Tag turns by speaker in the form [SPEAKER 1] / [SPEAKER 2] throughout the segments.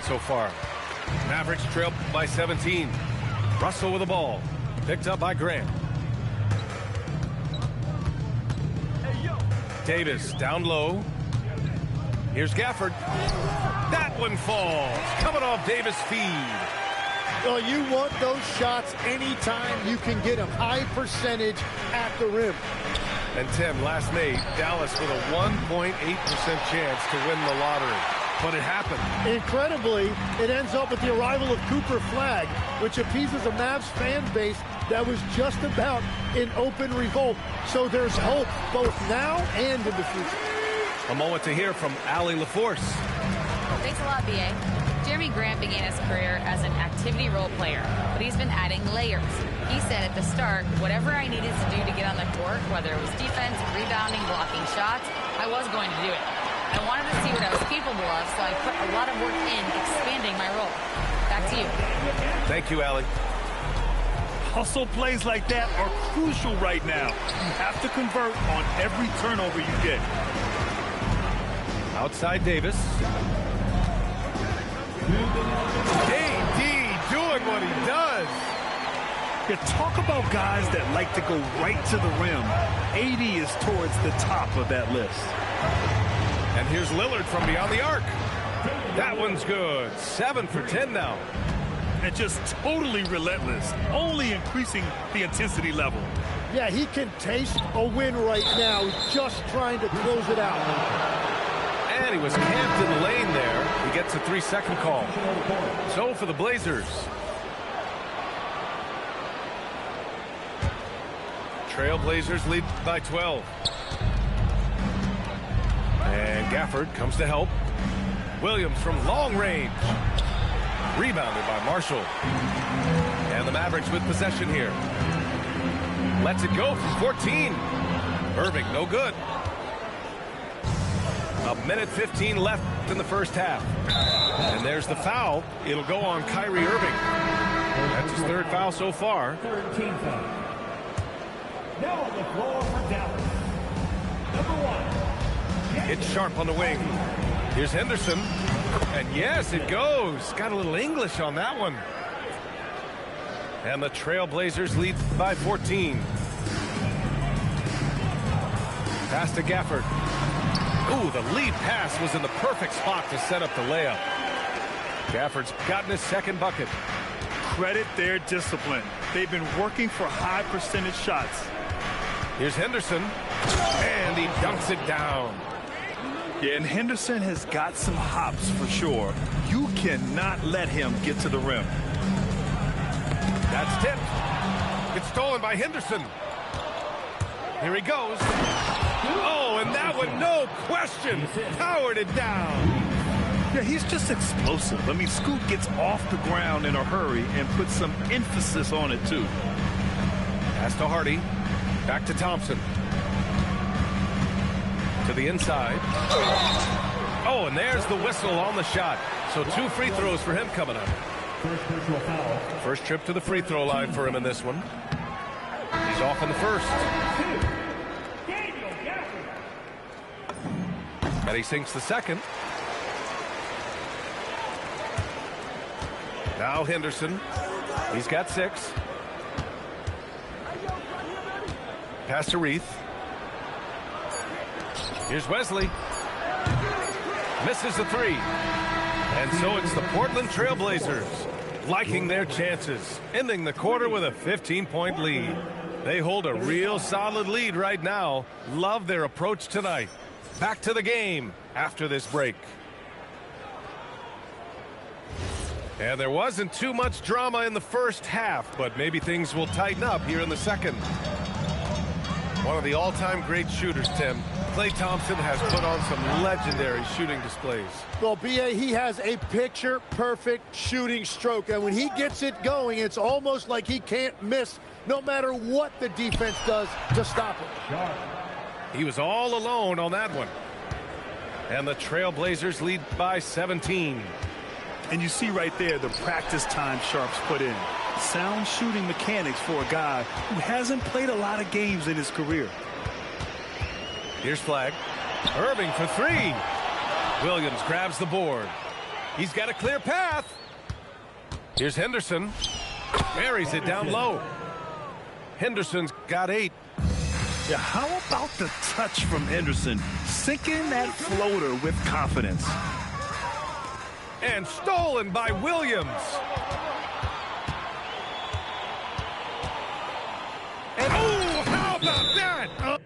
[SPEAKER 1] so far. Mavericks trail by 17. Russell with the ball. Picked up by Grant. Davis down low. Here's Gafford. That one falls. Coming off Davis' feed.
[SPEAKER 2] Well, you want those shots anytime you can get them. High percentage at the rim.
[SPEAKER 1] And Tim, last made, Dallas with a 1.8% chance to win the lottery. But it happened.
[SPEAKER 2] Incredibly, it ends up with the arrival of Cooper Flagg, which appeases a Mavs fan base that was just about in open revolt. So there's hope both now and in the future.
[SPEAKER 1] A moment to hear from Allie LaForce.
[SPEAKER 3] Thanks a lot, B.A. Jeremy Grant began his career as an activity role player, but he's been adding layers. He said at the start, whatever I needed to do to get on the court, whether it was defense, rebounding, blocking shots, I was going to do it. I wanted to see what I was capable of, so I put a lot of work in expanding my role. Back to you.
[SPEAKER 1] Thank you, Allie.
[SPEAKER 4] Hustle plays like that are crucial right now. You have to convert on every turnover you get.
[SPEAKER 1] Outside Davis. AD doing what he does.
[SPEAKER 4] Yeah, talk about guys that like to go right to the rim. AD is towards the top of that list.
[SPEAKER 1] And here's Lillard from beyond the arc. That one's good. 7 for 10 now.
[SPEAKER 4] And just totally relentless, only increasing the intensity level.
[SPEAKER 2] Yeah, he can taste a win right now. He's just trying to close it out.
[SPEAKER 1] And he was camped in the lane there. He gets a 3-second call. So for the Blazers. Trailblazers lead by 12. And Gafford comes to help. Williams from long range. Rebounded by Marshall. And the Mavericks with possession here. Lets it go from 14. Irving, no good. A minute 15 left in the first half. And there's the foul. It'll go on Kyrie Irving. That's his third foul so far.
[SPEAKER 5] Third team foul. Now on the floor for Dallas. Number 1.
[SPEAKER 1] It's Sharp on the wing. Here's Henderson. And yes, it goes. Got a little English on that one. And the Trailblazers lead by 14. Pass to Gafford. Ooh, the lead pass was in the perfect spot to set up the layup. Gafford's gotten his second bucket.
[SPEAKER 4] Credit their discipline. They've been working for high percentage shots.
[SPEAKER 1] Here's Henderson. And he dunks it down.
[SPEAKER 4] Yeah, and Henderson has got some hops for sure. You cannot let him get to the rim.
[SPEAKER 1] That's tipped. It's stolen by Henderson. Here he goes. Oh, and that one, no question, powered it down.
[SPEAKER 4] Yeah, he's just explosive. I mean, Scoot gets off the ground in a hurry and puts some emphasis on it, too.
[SPEAKER 1] Pass to Hardy. Back to Thompson. To the inside. Oh, and there's the whistle on the shot. So 2 free throws for him coming up.
[SPEAKER 5] First personal foul.
[SPEAKER 1] First trip to the free throw line for him in this one. He's off in the first. And he sinks the second. Now Henderson. He's got 6. Pass to Reith. Here's Wesley. Misses the 3. And so it's the Portland Trailblazers liking their chances, ending the quarter with a 15-point lead. They hold a real solid lead right now. Love their approach tonight. Back to the game after this break. And there wasn't too much drama in the first half, but maybe things will tighten up here in the second. One of the all-time great shooters, Tim. Klay Thompson has put on some legendary shooting displays.
[SPEAKER 2] Well, B.A., he has a picture-perfect shooting stroke, and when he gets it going, it's almost like he can't miss no matter what the defense does to stop him.
[SPEAKER 1] He was all alone on that one. And the Trailblazers lead by 17.
[SPEAKER 4] And you see right there the practice time Sharp's put in. Sound shooting mechanics for a guy who hasn't played a lot of games in his career.
[SPEAKER 1] Here's Flagg. Irving for 3. Williams grabs the board. He's got a clear path. Here's Henderson. Buries it down low. Henderson's got 8.
[SPEAKER 4] Yeah, how about the touch from Henderson? Sinking that floater with confidence.
[SPEAKER 1] And stolen by Williams. And oh, how about that?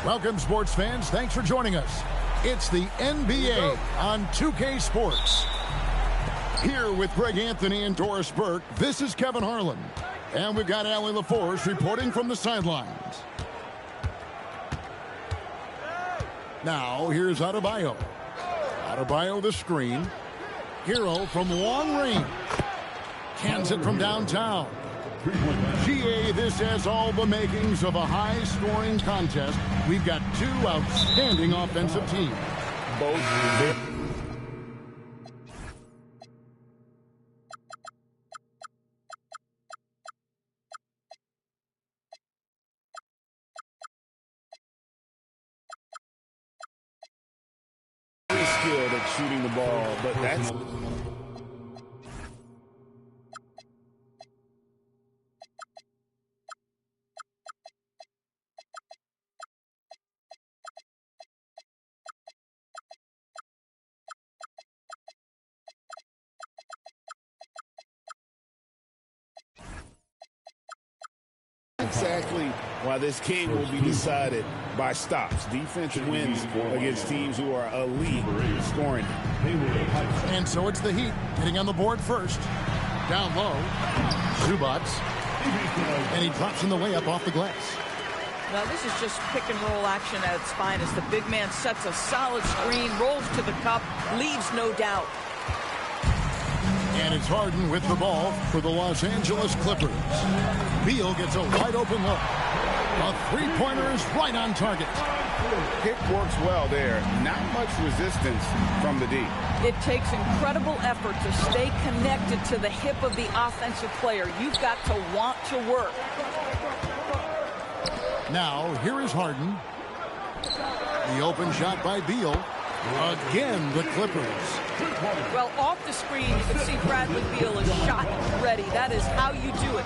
[SPEAKER 6] Welcome, sports fans. Thanks for joining us. It's the NBA on 2K Sports. Here with Greg Anthony and Doris Burke, this is Kevin Harlan. And we've got Allie LaForce reporting from the sidelines. Now, here's Adebayo. Adebayo the screen. Hero from long range. Cans it from downtown. GA, this has all the makings of a high-scoring contest. We've got two outstanding offensive teams.
[SPEAKER 7] Very skilled at shooting the ball, but that's... exactly why this game will be decided by stops. Defense wins against teams who are elite scoring.
[SPEAKER 6] And so it's the Heat getting on the board first. Down low, Zubac, and he drops in the layup off the glass.
[SPEAKER 8] Now this is just pick and roll action at its finest. The big man sets a solid screen, rolls to the cup, leaves no doubt.
[SPEAKER 6] And it's Harden with the ball for the Los Angeles Clippers. Beal gets a wide open look. A three-pointer is right on target.
[SPEAKER 7] Pick works well there. Not much resistance from the D.
[SPEAKER 8] It takes incredible effort to stay connected to the hip of the offensive player. You've got to want to work.
[SPEAKER 6] Now, here is Harden. The open shot by Beal. Again, the Clippers.
[SPEAKER 8] Well, off the screen, you can see Bradley Beal is shot ready. That is how you do it.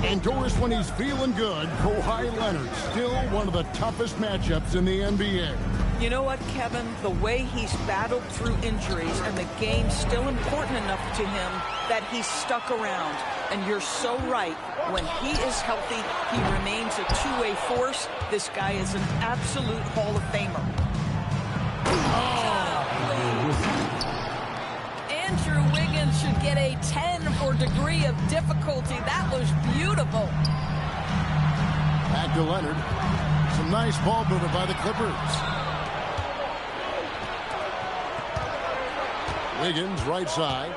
[SPEAKER 6] Indoors when he's feeling good, Kawhi Leonard, still one of the toughest matchups in the NBA.
[SPEAKER 8] You know what, Kevin? The way he's battled through injuries and the game's still important enough to him that he's stuck around. And you're so right. When he is healthy, he remains a two-way force. This guy is an absolute Hall of Famer. Andrew Wiggins should get a 10 for degree of difficulty. That was beautiful.
[SPEAKER 6] Back to Leonard. Some nice ball movement by the Clippers. Wiggins, right side.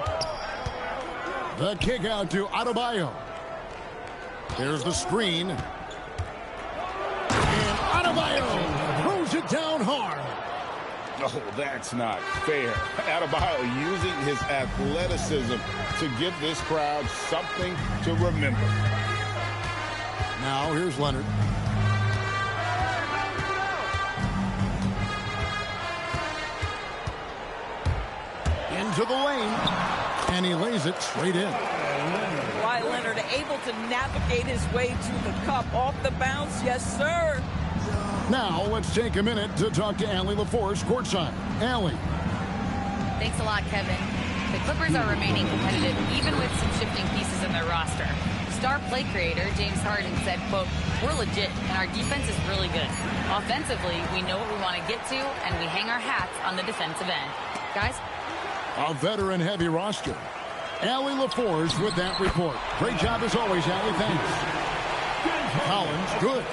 [SPEAKER 6] The kick out to Adebayo. There's the screen. And Adebayo throws it down hard.
[SPEAKER 7] Oh, that's not fair. Adebayo using his athleticism to give this crowd something to remember.
[SPEAKER 6] Now here's Leonard. Into the lane. And he lays it straight in.
[SPEAKER 8] Kawhi Leonard able to navigate his way to the cup. Off the bounce, yes, sir.
[SPEAKER 6] Now, let's take a minute to talk to Allie LaForce courtside. Allie.
[SPEAKER 3] Thanks a lot, Kevin. The Clippers are remaining competitive even with some shifting pieces in their roster. Star play creator James Harden said, quote, "We're legit and our defense is really good. Offensively, we know what we want to get to and we hang our hats on the defensive end." Guys?
[SPEAKER 6] A veteran-heavy roster. Allie LaForce with that report. Great job as always, Allie. Thanks. Collins, good.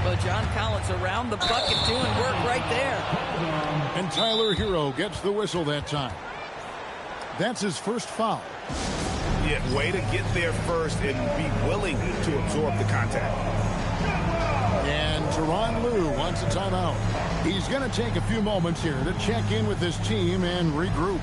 [SPEAKER 8] Well, John Collins around the bucket doing work right there.
[SPEAKER 6] And Tyler Hero gets the whistle that time. That's his first foul.
[SPEAKER 7] Yeah, way to get there first and be willing to absorb the contact.
[SPEAKER 6] And Tyronn Lue wants a timeout. He's going to take a few moments here to check in with his team and regroup.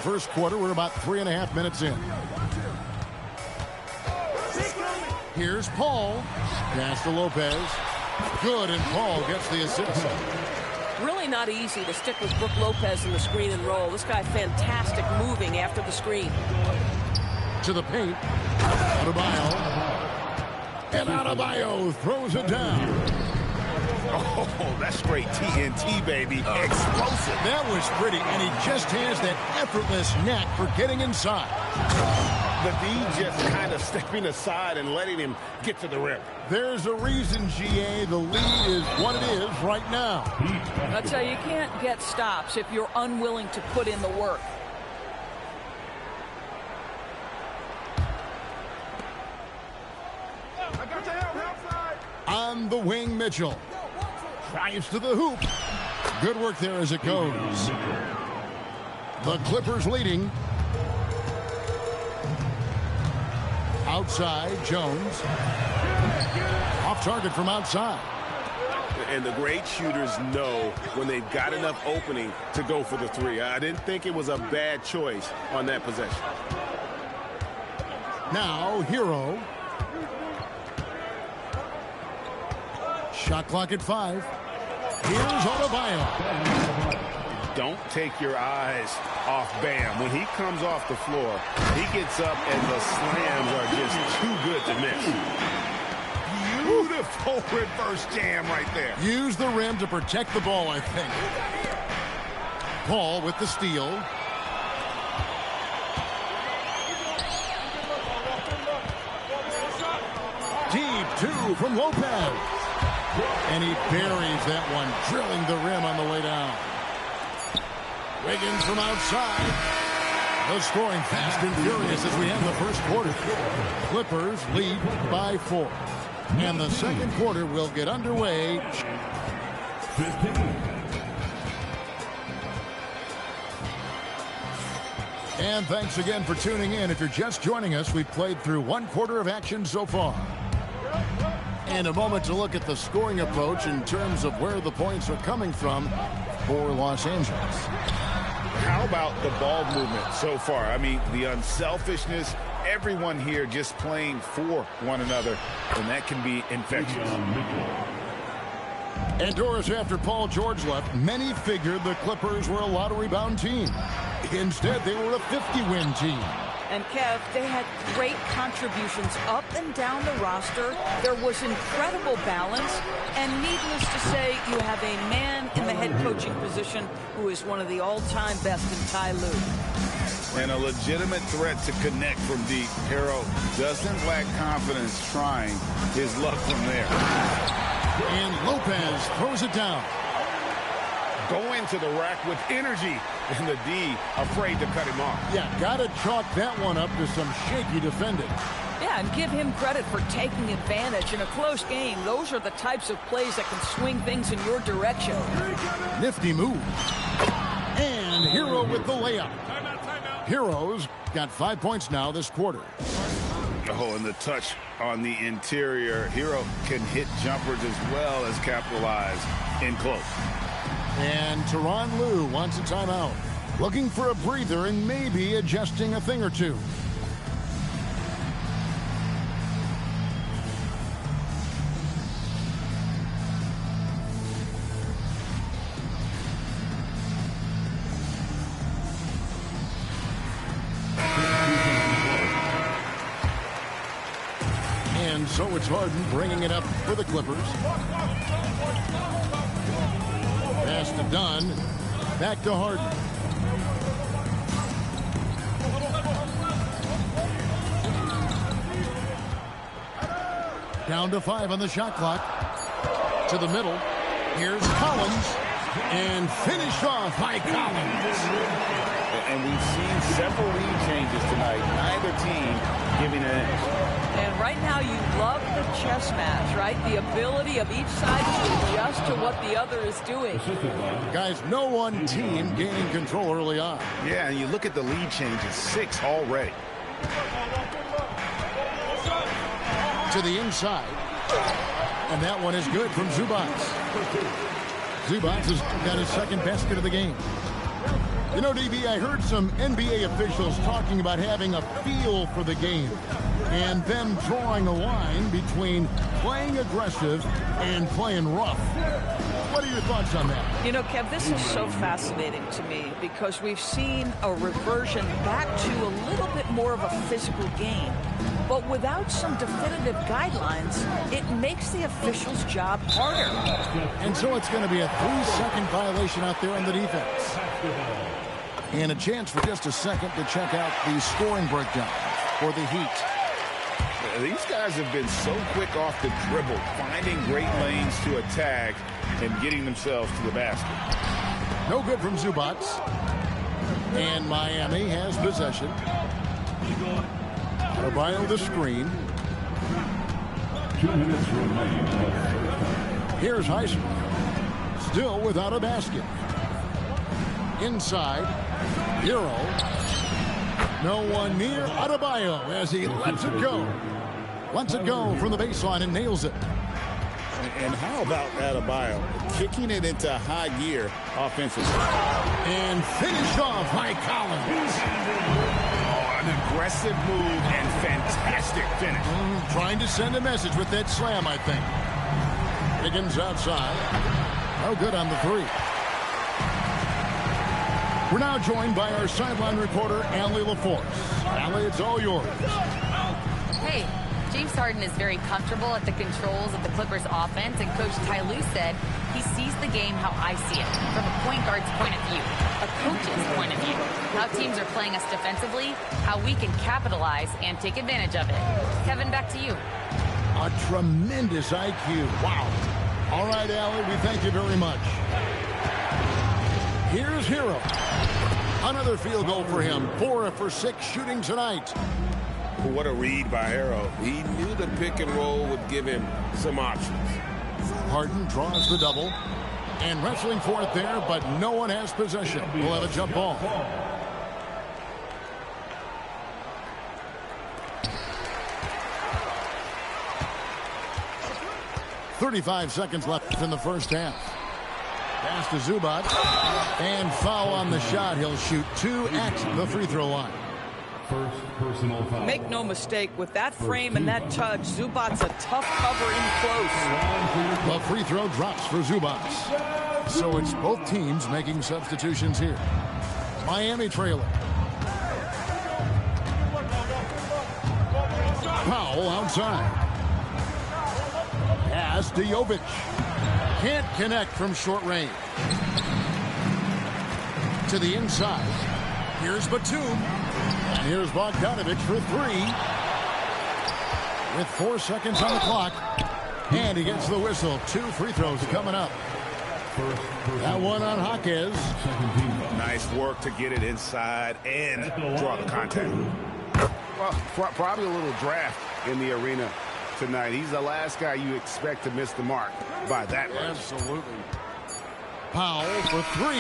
[SPEAKER 6] First quarter, we're about 3.5 minutes in. Here's Paul. Pass to Lopez. Good, and Paul gets the assist.
[SPEAKER 9] Really not easy to stick with Brook Lopez in the screen and roll. This guy fantastic moving after the screen.
[SPEAKER 6] To the paint. Adebayo. And Adebayo throws it down.
[SPEAKER 7] Oh, that's straight TNT, baby. Explosive.
[SPEAKER 6] That was pretty, and he just has that effortless knack for getting inside.
[SPEAKER 7] The D just kind of stepping aside and letting him get to the rim.
[SPEAKER 6] There's a reason, GA, the lead is what it is right now.
[SPEAKER 8] I tell you, you can't get stops if you're unwilling to put in the work.
[SPEAKER 6] On the wing, Mitchell. Drives to the hoop. Good work there as it goes. The Clippers leading. Outside, Jones. Off target from outside.
[SPEAKER 7] And the great shooters know when they've got enough opening to go for the three. I didn't think it was a bad choice on that possession.
[SPEAKER 6] Now, Hero. Shot clock at 5. Here's Adebayo.
[SPEAKER 7] Don't take your eyes off Bam. When he comes off the floor, he gets up and the slams are just too good to miss. Beautiful reverse jam right there.
[SPEAKER 6] Use the rim to protect the ball, I think. Paul with the steal. Deep 2 from Lopez. And he buries that one, drilling the rim on the way down. Wiggins from outside. The scoring fast and furious as we end the first quarter. Clippers lead by 4. And the second quarter will get underway.
[SPEAKER 5] 15.
[SPEAKER 6] And thanks again for tuning in. If you're just joining us, we've played through one quarter of action so far. And a moment to look at the scoring approach in terms of where the points are coming from for Los Angeles.
[SPEAKER 7] How about the ball movement so far? I mean, the unselfishness, everyone here just playing for one another, and that can be infectious.
[SPEAKER 6] And Doris, after Paul George left, many figured the Clippers were a lottery-bound team. Instead, they were a 50-win team.
[SPEAKER 8] And Kev, they had great contributions up and down the roster. There was incredible balance. And needless to say, you have a man in the head coaching position who is one of the all-time best in Ty Lue.
[SPEAKER 7] And a legitimate threat to connect from deep. Harrell doesn't lack confidence trying his luck from there.
[SPEAKER 6] And Lopez throws it down.
[SPEAKER 7] Go into the rack with energy, and the D afraid to cut him off.
[SPEAKER 6] Yeah, gotta chalk that one up to some shaky defending.
[SPEAKER 8] Yeah, and give him credit for taking advantage in a close game. Those are the types of plays that can swing things in your direction.
[SPEAKER 6] Nifty move. And Hero with the layup. Hero's got 5 points now this quarter.
[SPEAKER 7] Oh, and the touch on the interior. Hero can hit jumpers as well as capitalize in close.
[SPEAKER 6] And Tyronn Lue wants a timeout. Looking for a breather and maybe adjusting a thing or two. And so it's Harden bringing it up for the Clippers. Pass to Dunn. Back to Harden. Down to 5 on the shot clock. To the middle. Here's Collins. And finished off by Collins.
[SPEAKER 7] And we've seen several lead changes tonight. Neither team giving an edge.
[SPEAKER 8] And right now you love the chess match, right? The ability of each side to adjust to what the other is doing.
[SPEAKER 6] Guys, no one team gaining control early on.
[SPEAKER 7] Yeah, and you look at the lead changes, 6 already.
[SPEAKER 6] To the inside. And that one is good from Zubac. Zubac has got his second basket of the game. You know, DB, I heard some NBA officials talking about having a feel for the game and them drawing a line between playing aggressive and playing rough. What are your thoughts on that?
[SPEAKER 8] You know, Kev, this is so fascinating to me because we've seen a reversion back to a little bit more of a physical game. But without some definitive guidelines, it makes the officials' job harder.
[SPEAKER 6] And so it's going to be a 3-second violation out there on the defense. And a chance for just a second to check out the scoring breakdown for the Heat.
[SPEAKER 7] These guys have been so quick off the dribble, finding great lanes to attack and getting themselves to the basket.
[SPEAKER 6] No good from Zubac. And Miami has possession. Adebayo the screen.
[SPEAKER 5] 2 minutes remaining.
[SPEAKER 6] Here's Heisman. Still without a basket. Inside. Hero. No one near Adebayo as he lets it go. Lets it go from the baseline and nails it.
[SPEAKER 7] And how about Adebayo kicking it into high gear offensively?
[SPEAKER 6] And finished off by Collins.
[SPEAKER 7] Oh, an aggressive move and fantastic finish.
[SPEAKER 6] Trying to send a message with that slam, I think. Wiggins outside. No good on the three. We're now joined by our sideline reporter, Allie LaForce. Allie, it's all yours.
[SPEAKER 3] Hey, James Harden is very comfortable at the controls of the Clippers offense, and Coach Ty Lue said he sees the game how I see it, from a point guard's point of view, a coach's point of view, how teams are playing us defensively, how we can capitalize and take advantage of it. Kevin, back to you.
[SPEAKER 6] A tremendous IQ. Wow. All right, Allie, we thank you very much. Here's Hero. Another field goal for him. 4 for 6 shooting tonight.
[SPEAKER 10] What a read by Hero. He knew the pick and roll would give him some options.
[SPEAKER 6] Harden draws the double. And wrestling for it there, but no one has possession. We'll have a jump ball. .35 seconds left in the first half. Pass to Zubac. And foul on the shot. He'll shoot 2 at the free throw line.
[SPEAKER 5] First personal foul.
[SPEAKER 8] Make no mistake, with that frame and that touch, Zubac's a tough cover in close.
[SPEAKER 6] The free throw drops for Zubac. So it's both teams making substitutions here. Miami trailing. Powell outside. Pass to Jovic. Can't connect from short range. To the inside. Here's Batum. And here's Bogdanovic for 3. With 4 seconds on the clock. And he gets the whistle. 2 free throws coming up. That one on Jaquez.
[SPEAKER 7] Nice work to get it inside and draw the contact. Well, probably a little draft in the arena tonight. He's the last guy you expect to miss the mark by that much.
[SPEAKER 6] Absolutely. Powell for 3.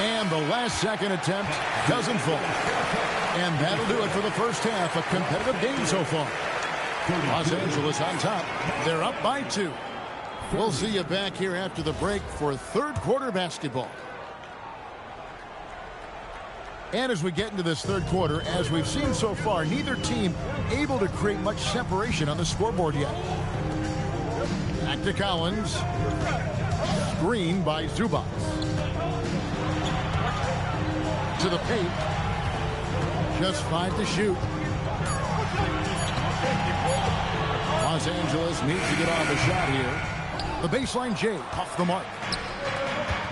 [SPEAKER 6] And the last second attempt doesn't fall. And that'll do it for the first half. A competitive game so far. Los Angeles on top. They're up by 2. We'll see you back here after the break for third quarter basketball. And as we get into this third quarter, as we've seen so far, neither team able to create much separation on the scoreboard yet. Back to Collins. Screen by Zubac. To the paint. Just 5 to shoot. Los Angeles needs to get off a shot here. The baseline J off the mark.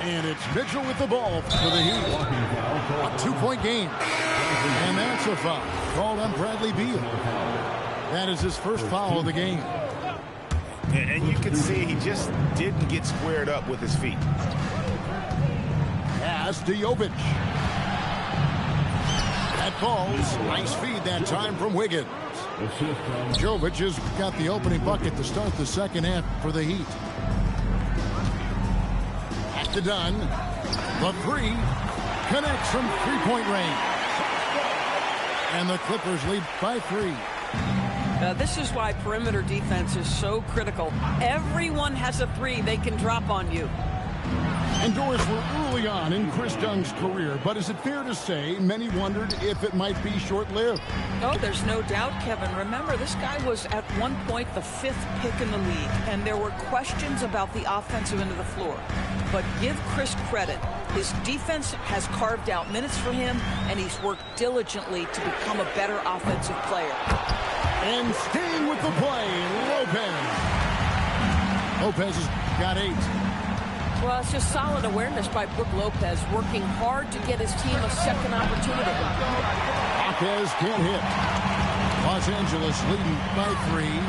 [SPEAKER 6] And it's Mitchell with the ball for the Heat. A 2-point game. And that's a foul called on Bradley Beal. That is his first foul of the game.
[SPEAKER 7] And you can see he just didn't get squared up with his feet.
[SPEAKER 6] Pass to Jovic. That falls. Nice feed that time from Wiggins. Jovic has got the opening bucket to start the second half for the Heat. Back to Dunn. The 3 connects from 3-point range. And the Clippers lead by 3.
[SPEAKER 8] This is why perimeter defense is so critical. Everyone has a 3 they can drop on you.
[SPEAKER 6] And doors were early on in Chris Dunn's career, but is it fair to say many wondered if it might be short-lived?
[SPEAKER 8] No, there's no doubt, Kevin. Remember, this guy was at one point the 5th pick in the league, and there were questions about the offensive end of the floor. But give Chris credit. His defense has carved out minutes for him, and he's worked diligently to become a better offensive player.
[SPEAKER 6] And staying with the play, Lopez. Lopez has got 8.
[SPEAKER 9] Well, it's just solid awareness by Brook Lopez, working hard to get his team a second opportunity.
[SPEAKER 6] Jaquez can't hit. Los Angeles leading by 3.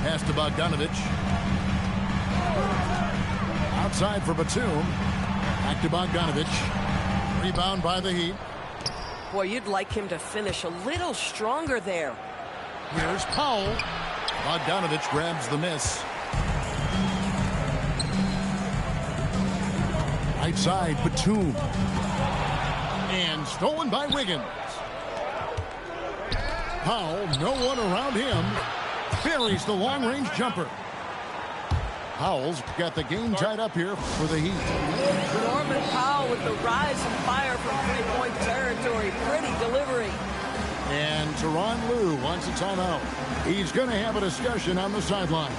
[SPEAKER 6] Pass to Bogdanovic. Outside for Batum. Back to Bogdanovic. Rebound by the Heat.
[SPEAKER 9] Boy, you'd like him to finish a little stronger there.
[SPEAKER 6] Here's Powell. Bogdanovic grabs the miss. Right side, Batum. And stolen by Wiggins. Powell, no one around him. Buries the long-range jumper. Powell's got the game tied up here for the Heat.
[SPEAKER 8] Norman Powell with the rise and fire from 3-point territory. Pretty delivery.
[SPEAKER 6] And Tyronn Lue wants a timeout. He's going to have a discussion on the sideline.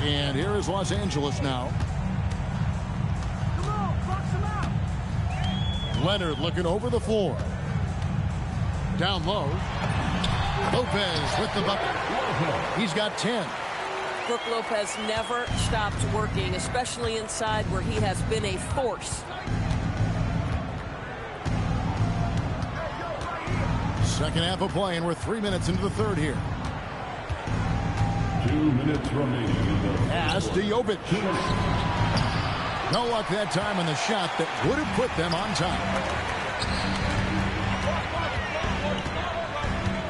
[SPEAKER 6] And here is Los Angeles now. Leonard looking over the floor. Down low. Lopez with the bucket. He's got 10.
[SPEAKER 9] Brook Lopez never stops working, especially inside where he has been a force.
[SPEAKER 6] Second half of play, and we're 3 minutes into the third here.
[SPEAKER 5] 2 minutes remaining.
[SPEAKER 6] Pass to Jovic. No luck that time on the shot that would have put them on top.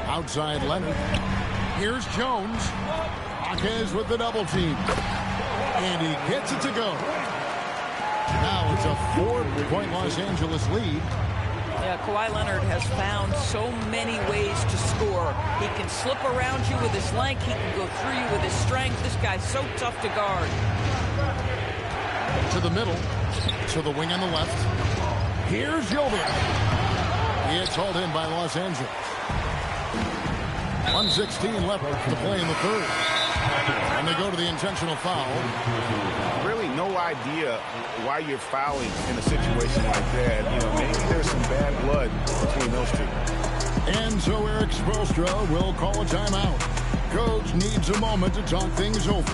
[SPEAKER 6] Outside Leonard. Here's Jones. Marquez with the double team. And he gets it to go. Now it's a 4-point Los Angeles lead.
[SPEAKER 8] Yeah, Kawhi Leonard has found so many ways to score. He can slip around you with his length. He can go through you with his strength. This guy's so tough to guard.
[SPEAKER 6] To the middle. To the wing on the left. Here's Jovic. It's hauled in by Los Angeles. 1:16 left to play in the third. And they go to the intentional foul.
[SPEAKER 7] Really no idea why you're fouling in a situation like that. You know, maybe there's some bad blood between those two.
[SPEAKER 6] And so Eric Spoelstra will call a timeout. Coach needs a moment to talk things over.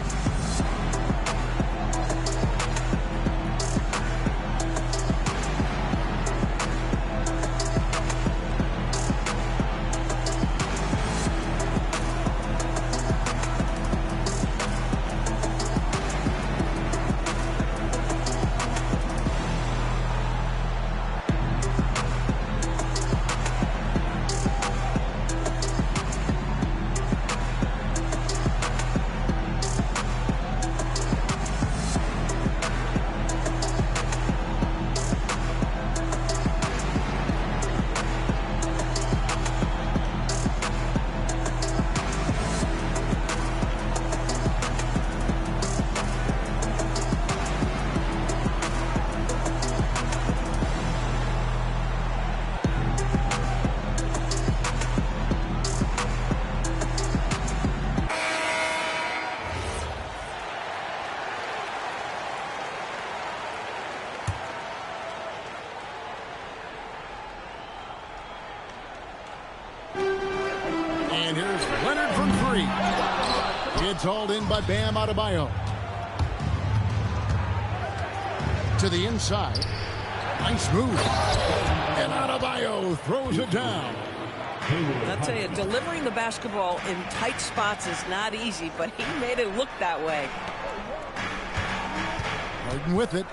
[SPEAKER 6] And here's Leonard from three. It's hauled in by Bam Adebayo. To the inside. Nice move. And Adebayo throws it down.
[SPEAKER 8] I'll tell you, delivering the basketball in tight spots is not easy, but he made it look that way.
[SPEAKER 6] Harden with it.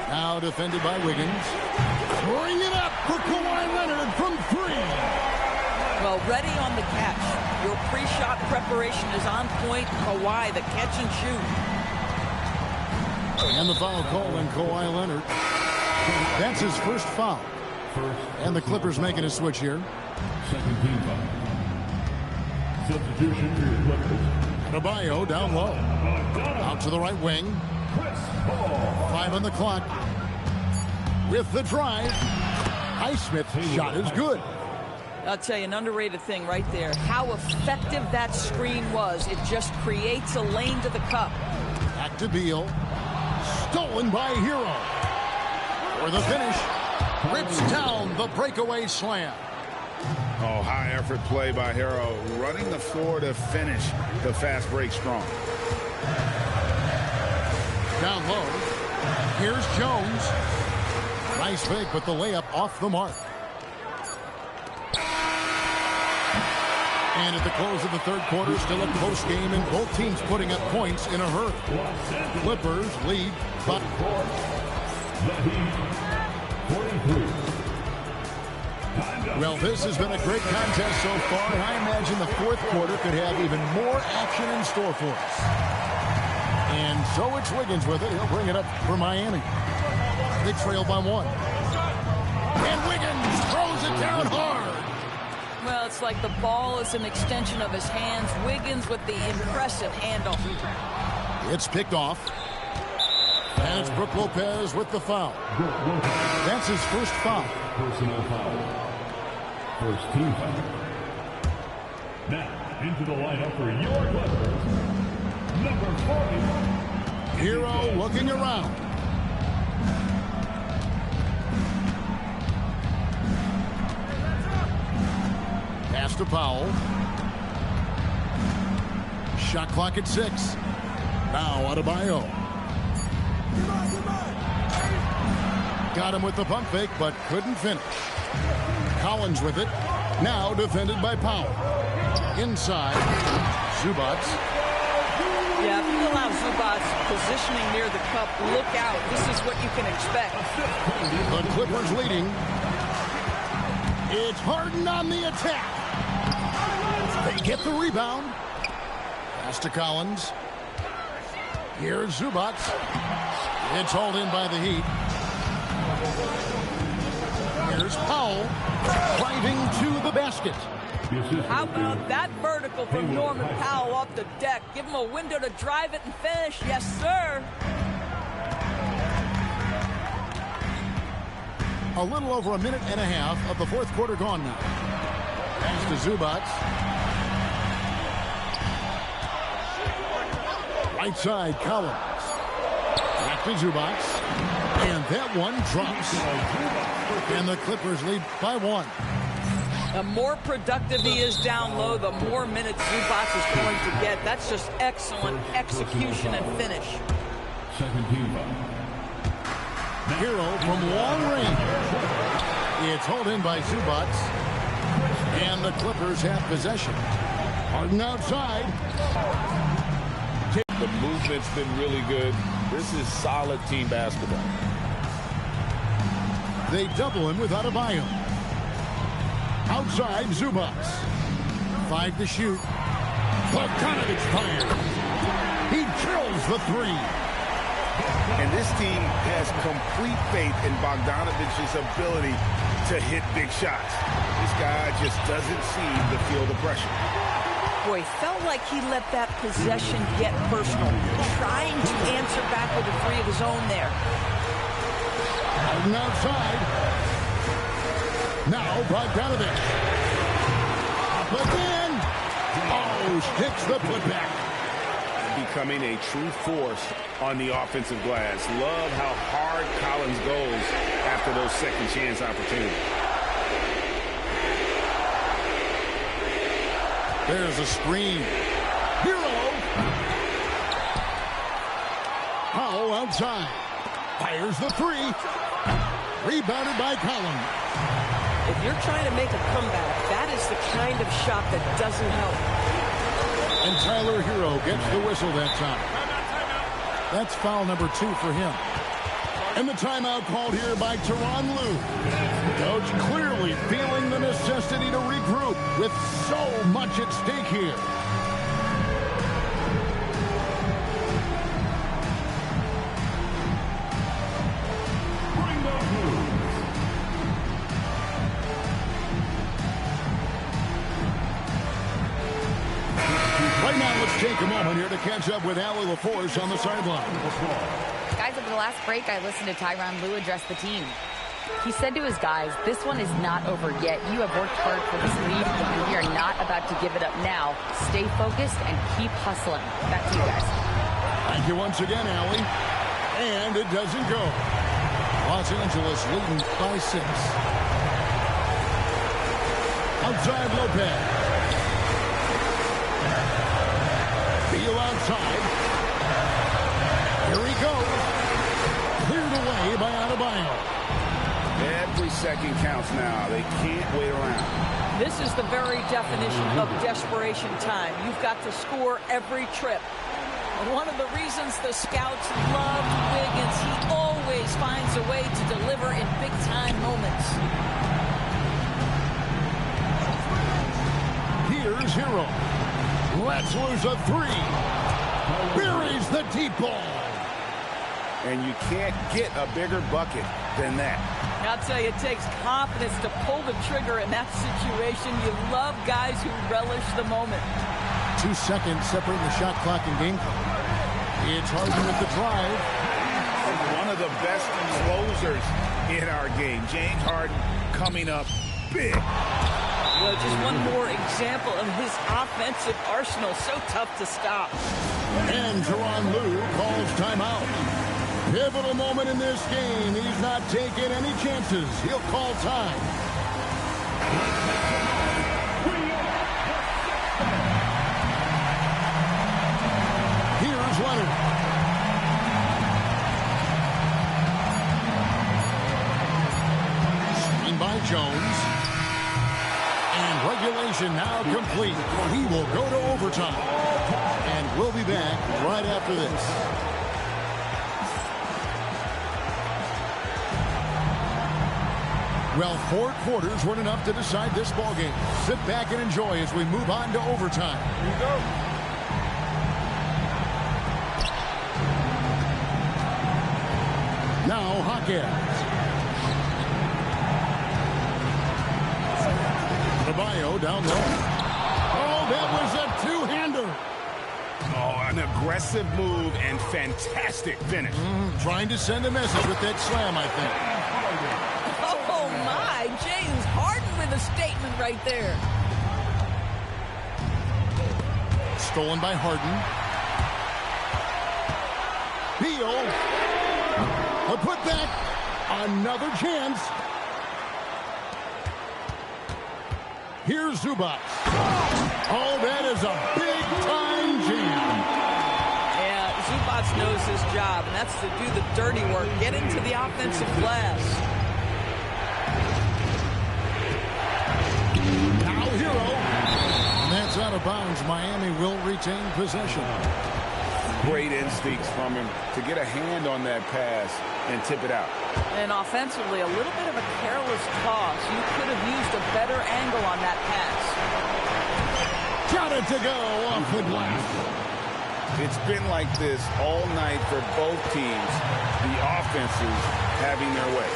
[SPEAKER 6] Now defended by Wiggins. Bring it up for Kawhi Leonard from three.
[SPEAKER 8] Well, ready on the catch. Your pre-shot preparation is on point. Kawhi, the catch and shoot.
[SPEAKER 6] And the foul call on Kawhi Leonard. That's his first foul. And the Clippers making a switch here.
[SPEAKER 5] Second team foul. Substitution for your Clippers.
[SPEAKER 6] Adebayo down low. Out to the right wing. 5 on the clock. With the drive. Highsmith's shot is good.
[SPEAKER 8] I'll tell you, an underrated thing right there. How effective that screen was. It just creates a lane to the cup.
[SPEAKER 6] Back to Beal. Stolen by Hero. For the finish. Rips down the breakaway slam.
[SPEAKER 7] Oh, high effort play by Hero. Running the floor to finish the fast break strong.
[SPEAKER 6] Down low. Here's Jones. Nice fake, but the layup off the mark. And at the close of the third quarter, still a close game, and both teams putting up points in a hurry. Clippers lead by
[SPEAKER 5] 43.
[SPEAKER 6] Well, this has been a great contest so far, and I imagine the fourth quarter could have even more action in store for us. And so it's Wiggins with it. He'll bring it up for Miami. They trail by 1. And Wiggins throws it down hard.
[SPEAKER 8] Well, it's like the ball is an extension of his hands. Wiggins with the impressive handle.
[SPEAKER 6] It's picked off. And it's Brook Lopez with the foul. That's his first foul.
[SPEAKER 5] Personal foul. First team foul. Now, into the lineup for your Clippers, number 40.
[SPEAKER 6] Hero looking around. Pass to Powell. Shot clock at 6. Now Adebayo. Got him with the pump fake, but couldn't finish. Collins with it. Now defended by Powell. Inside. Zubac.
[SPEAKER 8] Yeah, if you allow Zubac positioning near the cup, look out. This is what you can expect.
[SPEAKER 6] The Clippers leading. It's Harden on the attack. They get the rebound. Pass to Collins. Here's Zubac. It's hauled in by the Heat. Here's Powell driving to the basket.
[SPEAKER 8] How about that vertical from Norman Powell off the deck? Give him a window to drive it and finish. Yes, sir.
[SPEAKER 6] A little over a minute and a half of the fourth quarter gone now. Pass to Zubac. Right side, Collins. Back to Zubac. And that one drops. And the Clippers lead by 1.
[SPEAKER 8] The more productive he is down low, the more minutes Zubac is going to get. That's just excellent execution and finish.
[SPEAKER 5] Second team foul.
[SPEAKER 6] Hero from long range. It's hauled in by Zubac. And the Clippers have possession. Harden outside.
[SPEAKER 10] The movement's been really good. This is solid team basketball.
[SPEAKER 6] They double him with Adebayo. Outside, Zubac. 5 to shoot. Bogdanovic fires. He drills the 3.
[SPEAKER 7] And this team has complete faith in Bogdanovic's ability to hit big shots. This guy just doesn't seem to feel the pressure.
[SPEAKER 8] Boy, felt like he let that possession get personal. Trying to answer back with a 3 of his own there.
[SPEAKER 6] Harden outside. Now Bogdanovic. Up again. Oh, hits the putback.
[SPEAKER 7] Becoming a true force on the offensive glass. Love how hard Collins goes after those second chance opportunities.
[SPEAKER 6] There's a screen. Hero. Powell outside. Fires the 3. Rebounded by Collins.
[SPEAKER 9] If you're trying to make a comeback, that is the kind of shot that doesn't help.
[SPEAKER 6] And Tyler Hero gets the whistle that time. That's foul number 2 for him. And the timeout called here by Tyronn Lue. Coach clearly feeling the necessity to regroup with so much at stake here. Right now, let's take a moment here to catch up with Allie LaForce on the sideline.
[SPEAKER 3] Guys, over the last break, I listened to Tyronn Lue address the team. He said to his guys, this one is not over yet. You have worked hard for this lead, and we are not about to give it up now. Stay focused and keep hustling. Back to you guys.
[SPEAKER 6] Thank you once again, Allie. And it doesn't go. Los Angeles leading by 6. Outside Lopez. Beal outside. Here he goes. Cleared away by Adebayo.
[SPEAKER 7] Every second counts now. They can't wait around.
[SPEAKER 8] This is the very definition of desperation time. You've got to score every trip. And one of the reasons the scouts loved Wiggins, he always finds a way to deliver in big-time moments.
[SPEAKER 6] Here's Hero. Let's lose a 3. Buries the deep ball.
[SPEAKER 7] And you can't get a bigger bucket than that.
[SPEAKER 8] I'll tell you, it takes confidence to pull the trigger in that situation. You love guys who relish the moment.
[SPEAKER 6] 2 seconds separating the shot clock and game clock. It's Harden with the drive.
[SPEAKER 7] One of the best closers in our game. James Harden coming up big.
[SPEAKER 8] Well, just one more example of his offensive arsenal. So tough to stop.
[SPEAKER 6] And Tyronn Lue calls timeout. Pivotal moment in this game. He's not taking any chances. He'll call time. Here's Leonard. Screen by Jones. And regulation now complete. He will go to overtime. And we'll be back right after this. Well, 4 quarters weren't enough to decide this ballgame. Sit back and enjoy as we move on to overtime. Here we go. Now Hawkins. Adebayo down low. Oh, that was a two-hander.
[SPEAKER 7] Oh, an aggressive move and fantastic finish.
[SPEAKER 6] Trying to send a message with that slam, I think.
[SPEAKER 8] Oh, my. James Harden with a statement right there.
[SPEAKER 6] Stolen by Harden. Beal. A putback. Another chance. Here's Zubac. Oh, that is a big-time jam.
[SPEAKER 8] Yeah, Zubac knows his job, and that's to do the dirty work. Get into the offensive glass.
[SPEAKER 6] Now Hero. And that's out of bounds. Miami will retain possession.
[SPEAKER 7] Great instincts from him to get a hand on that pass and tip it out.
[SPEAKER 8] And offensively, a little bit of a careless toss. You could have used a better angle on that pass.
[SPEAKER 6] Got it to go off the glass.
[SPEAKER 7] It's been like this all night for both teams. The offenses having their way.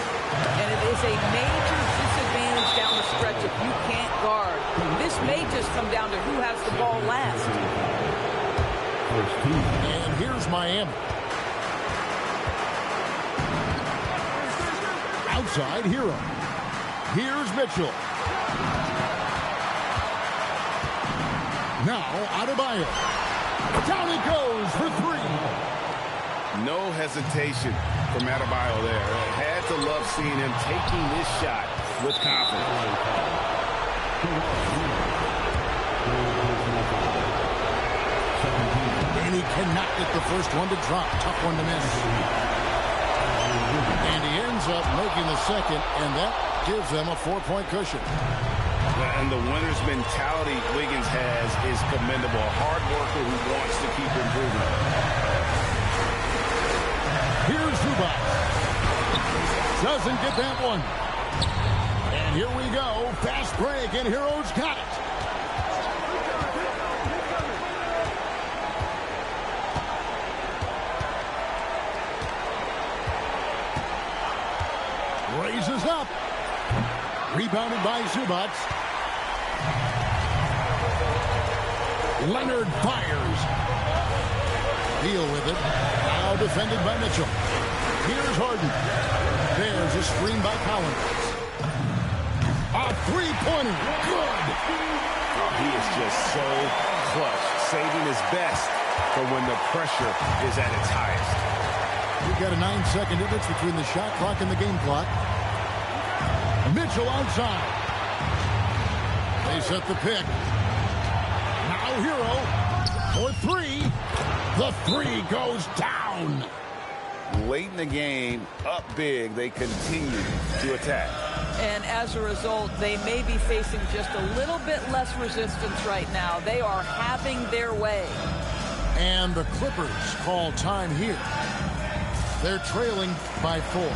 [SPEAKER 8] And it is a major disadvantage down the stretch if you can't guard. This may just come down to who has the ball last.
[SPEAKER 6] And here's Miami. Outside Hero. Here's Mitchell. Now Adebayo. Down he goes for 3.
[SPEAKER 7] No hesitation from Adebayo there. Had to love seeing him taking this shot with confidence.
[SPEAKER 6] And he cannot get the first one to drop. Tough one to miss. And he ends up making the second, and that gives them a 4-point cushion.
[SPEAKER 7] And the winner's mentality Wiggins has is commendable. A hard worker who wants to keep improving.
[SPEAKER 6] Here's Zubac. Doesn't get that one. And here we go. Fast break, and Hero's got it. Raises up. Rebounded by Zubac. Leonard fires. Beal with it. Now defended by Mitchell. Here's Harden. There's a screen by Collins. A three-pointer. Good.
[SPEAKER 7] He is just so clutch, saving his best for when the pressure is at its highest.
[SPEAKER 6] You've got a 9-second difference between the shot clock and the game clock. Mitchell outside. They set the pick. Now Hero for 3. The 3 goes down.
[SPEAKER 7] Late in the game, up big, they continue to attack.
[SPEAKER 8] And as a result, they may be facing just a little bit less resistance right now. They are having their way.
[SPEAKER 6] And the Clippers call time here. They're trailing by 4.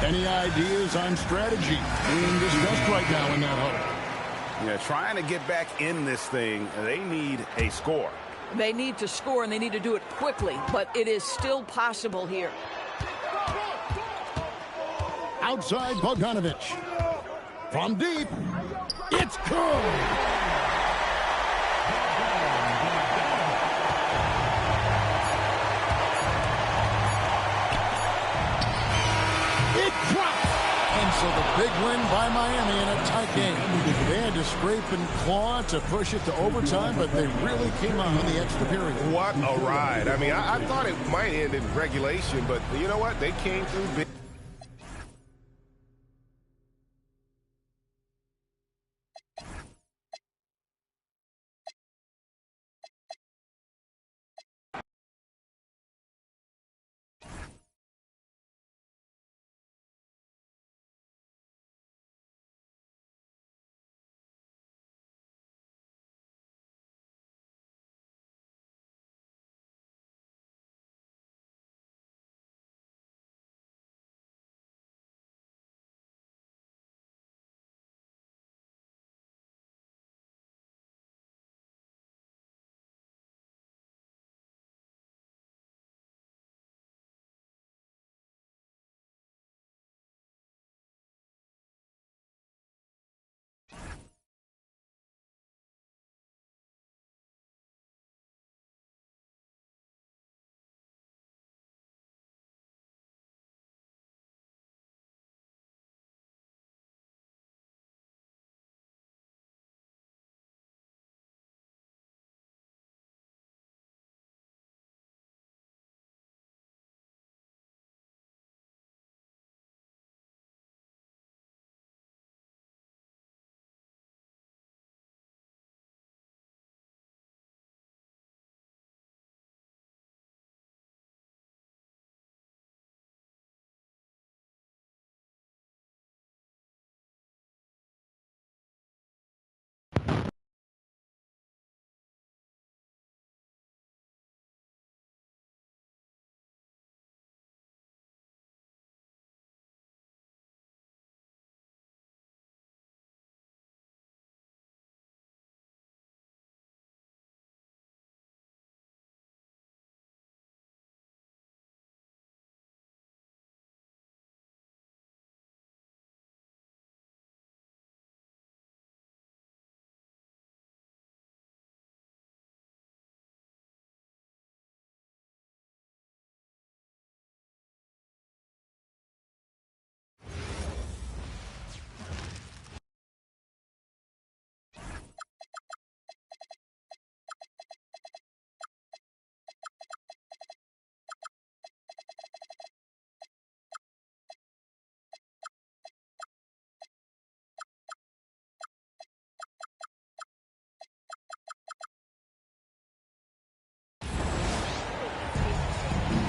[SPEAKER 6] Any ideas on strategy being discussed right now in that huddle?
[SPEAKER 7] Yeah, trying to get back in this thing, they need a score.
[SPEAKER 8] They need to score, and they need to do it quickly, but it is still possible here.
[SPEAKER 6] Outside Bogdanovich. From deep, it's good. It drops. And so the big win by Miami in a tight game. They had to scrape and claw to push it to overtime, but they really came out in the extra period.
[SPEAKER 7] What a ride. I mean, I thought it might end in regulation, but you know what? They came through big.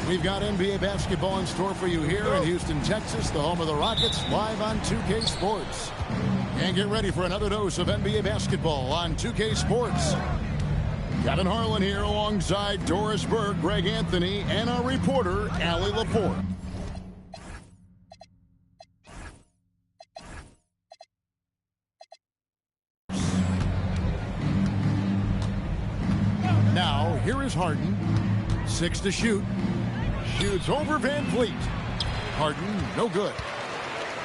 [SPEAKER 6] We've got NBA basketball in store for you here in Houston, Texas, the home of the Rockets, live on 2K Sports. And get ready for another dose of NBA basketball on 2K Sports. Kevin Harlan here alongside Doris Berg, Greg Anthony, and our reporter, Allie Laporte. Now, here is Harden. 6 to shoot. Shoots over Van Fleet. Harden, no good.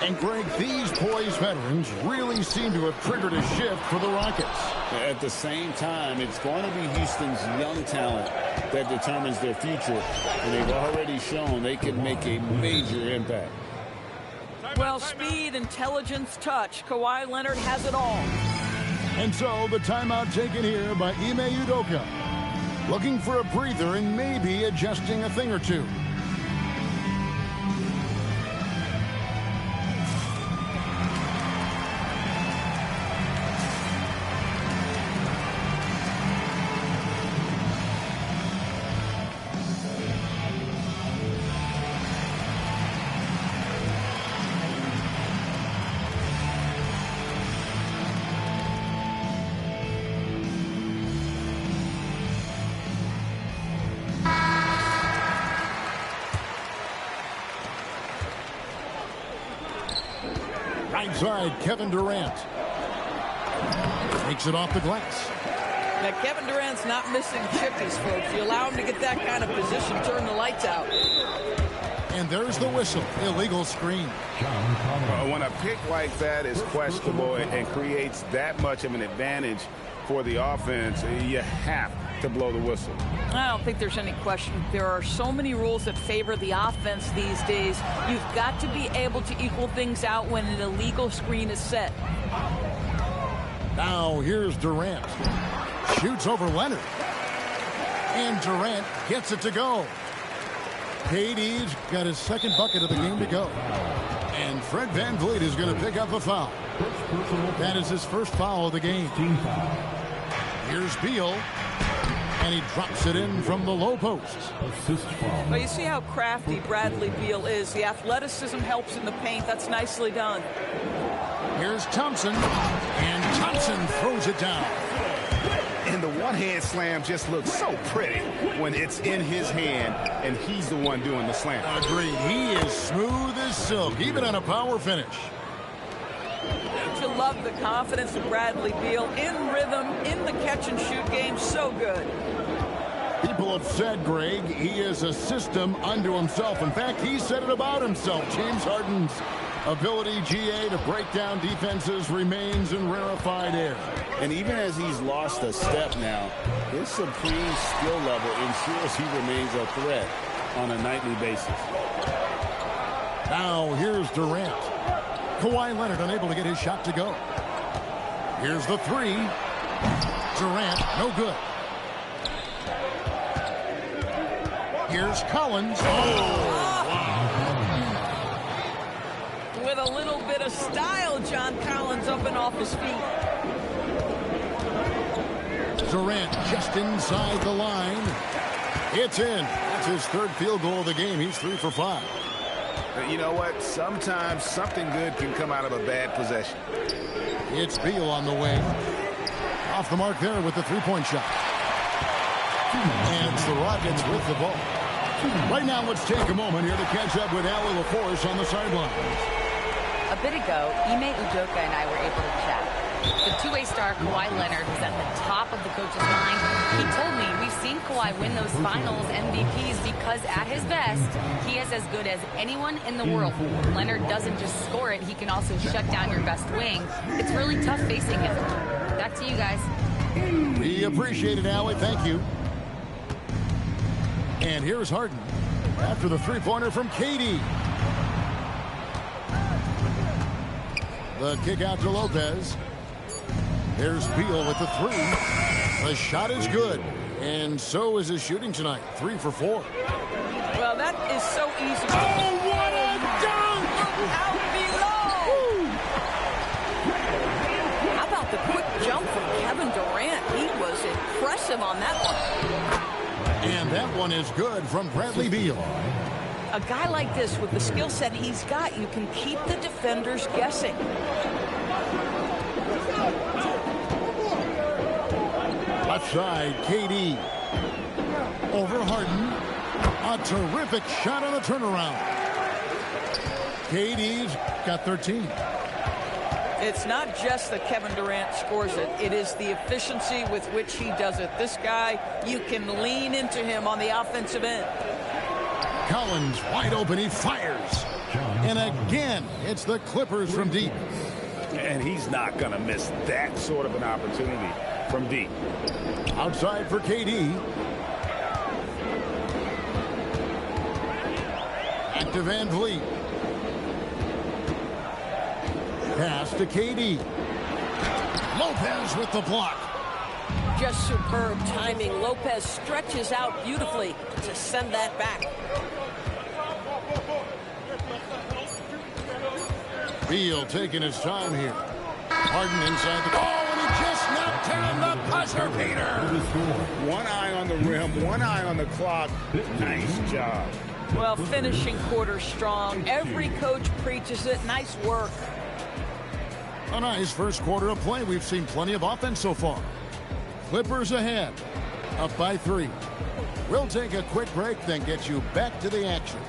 [SPEAKER 6] And Greg, these poised veterans really seem to have triggered a shift for the Rockets.
[SPEAKER 11] At the same time, it's going to be Houston's young talent that determines their future. And they've already shown they can make a major impact.
[SPEAKER 8] Well, speed, intelligence, touch. Kawhi Leonard has it all.
[SPEAKER 6] And so the timeout taken here by Ime Udoka. Looking for a breather and maybe adjusting a thing or two. Right side, Kevin Durant. Takes it off the glass.
[SPEAKER 8] Now, Kevin Durant's not missing chippies, folks. You allow him to get that kind of position, turn the lights out.
[SPEAKER 6] And there's the whistle. Illegal screen.
[SPEAKER 7] When a pick like that is questionable and creates that much of an advantage for the offense, you have to blow the whistle.
[SPEAKER 8] I don't think there's any question. There are so many rules that favor the offense these days. You've got to be able to equal things out when an illegal screen is set.
[SPEAKER 6] Now here's Durant. Shoots over Leonard. And Durant gets it to go. KD's got his second bucket of the game to go. And Fred VanVleet is going to pick up a foul. That is his first foul of the game. Here's Beal. And he drops it in from the low post.
[SPEAKER 8] Well, you see how crafty Bradley Beal is. The athleticism helps in the paint. That's nicely done.
[SPEAKER 6] Here's Thompson. And Thompson throws it down.
[SPEAKER 7] And the one-hand slam just looks so pretty when it's in his hand and he's the one doing the slam.
[SPEAKER 6] Agreed. He is smooth as silk, even on a power finish.
[SPEAKER 8] Don't you love the confidence of Bradley Beal? In rhythm, in the catch-and-shoot game, so good.
[SPEAKER 6] People have said, Greg, he is a system unto himself. In fact, he said it about himself. James Harden's ability, GA, to break down defenses remains in rarefied air.
[SPEAKER 11] And even as he's lost a step now, his supreme skill level ensures he remains a threat on a nightly basis.
[SPEAKER 6] Now here's Durant. Kawhi Leonard unable to get his shot to go. Here's the three. Durant, no good. Here's Collins.
[SPEAKER 8] With a little bit of style, John Collins up and off his feet.
[SPEAKER 6] Durant just inside the line. It's in. That's his third field goal of the game. He's 3 for 5.
[SPEAKER 7] You know what? Sometimes something good can come out of a bad possession.
[SPEAKER 6] It's Beal on the way. Off the mark there with the three-point shot. And it's the Rockets with the ball. Right now, let's take a moment here to catch up with Allie LaForce on the sideline.
[SPEAKER 3] A bit ago, Ime Udoka and I were able to chat. The two-way star Kawhi Leonard was at the top of the coach's mind. He told me we've seen Kawhi win those finals MVPs because at his best, he is as good as anyone in the world. Leonard doesn't just score it, he can also shut down your best wing. It's really tough facing him. Back to you guys.
[SPEAKER 6] We appreciate it, Allie. Thank you. And here's Harden after the three-pointer from KD. The kick out to Lopez. There's Beal with the three. The shot is good. And so is his shooting tonight. 3 for 4.
[SPEAKER 8] Well, that is so easy.
[SPEAKER 6] Oh, what a dunk!
[SPEAKER 8] Out below! How about the quick jump from Kevin Durant? He was impressive on that one.
[SPEAKER 6] And that one is good from Bradley Beal.
[SPEAKER 8] A guy like this, with the skill set he's got, you can keep the defenders guessing.
[SPEAKER 6] Left side, KD. Over Harden. A terrific shot on the turnaround. KD's got 13.
[SPEAKER 8] It's not just that Kevin Durant scores it. It is the efficiency with which he does it. This guy, you can lean into him on the offensive end.
[SPEAKER 6] Collins wide open. He fires. And again, it's the Clippers from deep.
[SPEAKER 7] And he's not going to miss that sort of an opportunity from deep.
[SPEAKER 6] Outside for KD. Back to VanVleet. Pass to KD. Lopez with the block.
[SPEAKER 9] Just superb timing. Lopez stretches out beautifully to send that back.
[SPEAKER 6] Beal taking his time here. Harden inside the ball, and he just knocked down the buzzer beater.
[SPEAKER 7] One eye on the rim, one eye on the clock. Nice job.
[SPEAKER 8] Well, finishing quarter strong. Every coach preaches it. Nice work.
[SPEAKER 6] A nice first quarter of play. We've seen plenty of offense so far. Clippers ahead, up by 3. We'll take a quick break, then get you back to the action.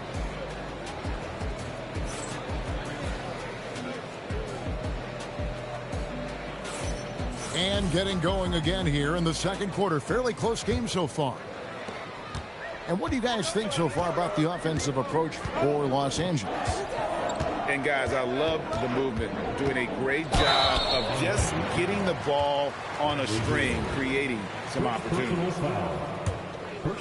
[SPEAKER 6] And getting going again here in the second quarter. Fairly close game so far. And what do you guys think so far about the offensive approach for Los Angeles?
[SPEAKER 7] And, guys, I love the movement, doing a great job of just getting the ball on a string, creating some opportunities.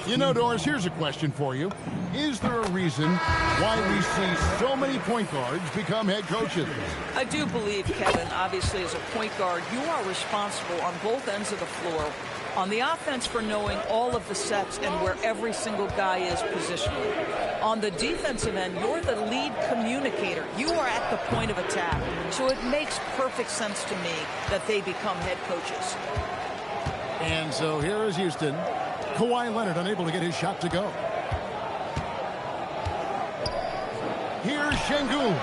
[SPEAKER 6] You know, Doris, here's a question for you. Is there a reason why we see so many point guards become head coaches?
[SPEAKER 8] I do believe, Kevin, obviously as a point guard, you are responsible on both ends of the floor. On the offense for knowing all of the sets and where every single guy is positionally. On the defensive end, you're the lead communicator. You are at the point of attack. So it makes perfect sense to me that they become head coaches.
[SPEAKER 6] And so here is Houston. Kawhi Leonard unable to get his shot to go. Here's Şengün.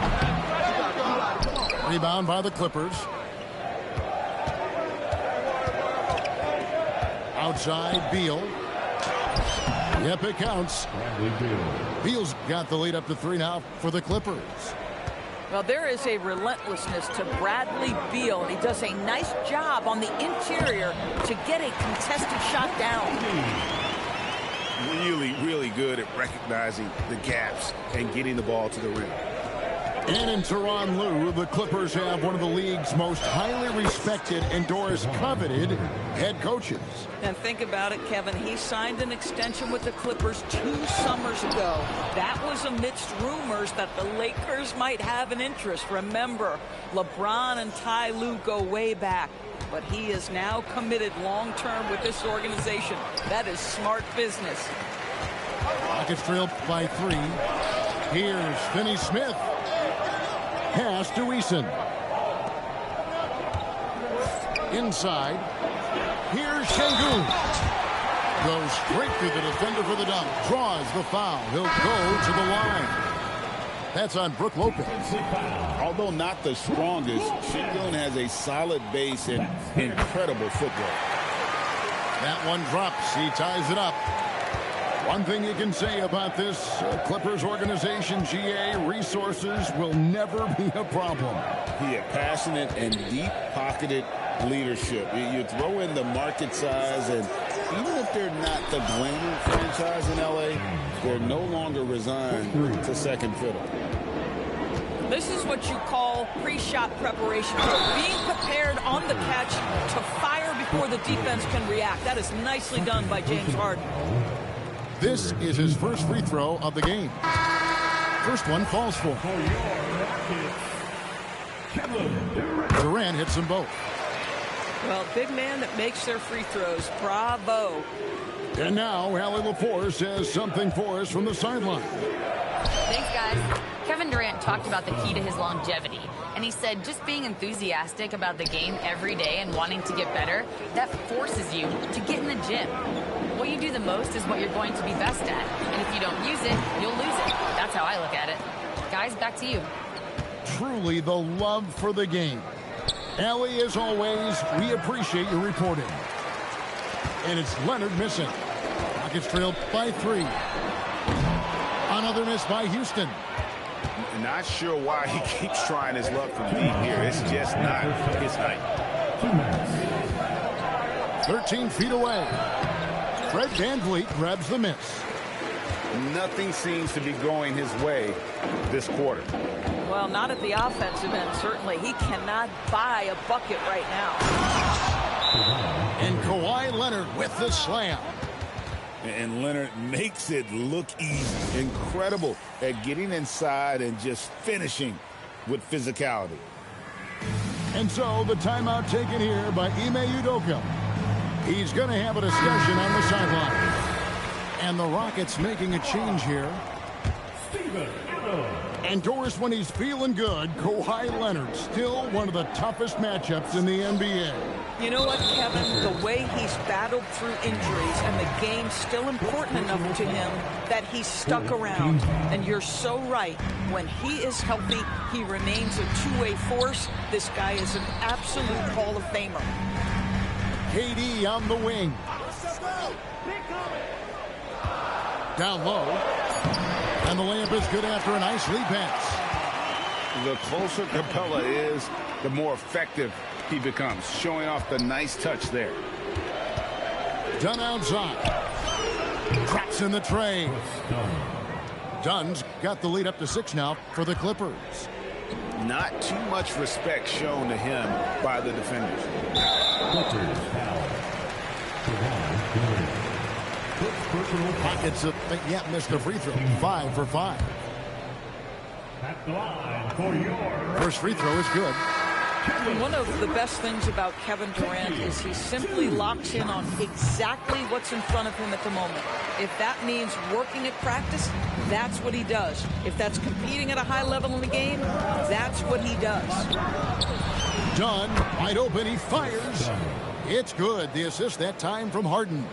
[SPEAKER 6] Rebound by the Clippers. Outside, Beal. Yep, it counts. Beal's got the lead up to 3 now for the Clippers.
[SPEAKER 8] Well, there is a relentlessness to Bradley Beal, and he does a nice job on the interior to get a contested shot down.
[SPEAKER 7] Really, really good at recognizing the gaps and getting the ball to the rim.
[SPEAKER 6] And in Tyronn Lue, the Clippers have one of the league's most highly respected and Doris coveted head coaches.
[SPEAKER 8] And think about it, Kevin. He signed an extension with the Clippers 2 summers ago. That was amidst rumors that the Lakers might have an interest. Remember, LeBron and Ty Lue go way back. But he is now committed long-term with this organization. That is smart business.
[SPEAKER 6] Rockets trail by 3. Here's Finney Smith. Pass to Eason. Inside. Here's Şengün. Goes straight through the defender for the dunk. Draws the foul. He'll go to the line. That's on Brook Lopez.
[SPEAKER 11] Although not the strongest, Şengün has a solid base and incredible footwork.
[SPEAKER 6] That one drops. He ties it up. One thing you can say about this Clippers organization, GA, resources will never be a problem.
[SPEAKER 11] He had passionate and deep-pocketed leadership. You throw in the market size, and even if they're not the glamour franchise in L.A., they're no longer resigned to second fiddle.
[SPEAKER 8] This is what you call pre-shot preparation. Being prepared on the catch to fire before the defense can react. That is nicely done by James Harden.
[SPEAKER 6] This is his first free throw of the game. First one falls for. Durant hits them both.
[SPEAKER 8] Well, big man that makes their free throws. Bravo.
[SPEAKER 6] And now, Allie LaForce says something for us from the sideline.
[SPEAKER 3] Thanks, guys. Kevin Durant talked about the key to his longevity, and he said just being enthusiastic about the game every day and wanting to get better, that forces you to get in the gym. What you do the most is what you're going to be best at, and if you don't use it, you'll lose it. That's how I look at it. Guys, back to you.
[SPEAKER 6] Truly the love for the game. Allie, as always, we appreciate your reporting. And it's Leonard missing. Rockets trail by 3. Another miss by Houston.
[SPEAKER 7] Not sure why he keeps trying his luck from deep here. It's just not his night.
[SPEAKER 6] 13 feet away. Fred VanVleet grabs the miss.
[SPEAKER 7] Nothing seems to be going his way this quarter.
[SPEAKER 8] Well, not at the offensive end, certainly. He cannot buy a bucket right now.
[SPEAKER 6] And Kawhi Leonard with the slam.
[SPEAKER 11] And Leonard makes it look easy.
[SPEAKER 7] Incredible at getting inside and just finishing with physicality.
[SPEAKER 6] And so the timeout taken here by Ime Udoka. He's going to have a discussion on the sideline. And the Rockets making a change here. And Doris, when he's feeling good, Kawhi Leonard still one of the toughest matchups in the NBA.
[SPEAKER 8] You know what, Kevin? The way he's battled through injuries and the game's still important enough to him that he's stuck around. And you're so right. When he is healthy, he remains a two-way force. This guy is an absolute Hall of Famer.
[SPEAKER 6] KD on the wing. Down low. And the layup is good after a nice lead pass.
[SPEAKER 7] The closer Capella is, the more effective he becomes, showing off the nice touch there.
[SPEAKER 6] Done outside. Drops in the tray. Dunn's got the lead up to 6 now for the Clippers.
[SPEAKER 7] Not too much respect shown to him by the defenders.
[SPEAKER 6] Pockets of, yeah, missed the free throw. 5 for 5. First free throw is good.
[SPEAKER 8] One of the best things about Kevin Durant is he simply locks in on exactly what's in front of him at the moment. If that means working at practice, that's what he does. If that's competing at a high level in the game, that's what he does.
[SPEAKER 6] Dunn, wide open, he fires. It's good. The assist that time from Harden.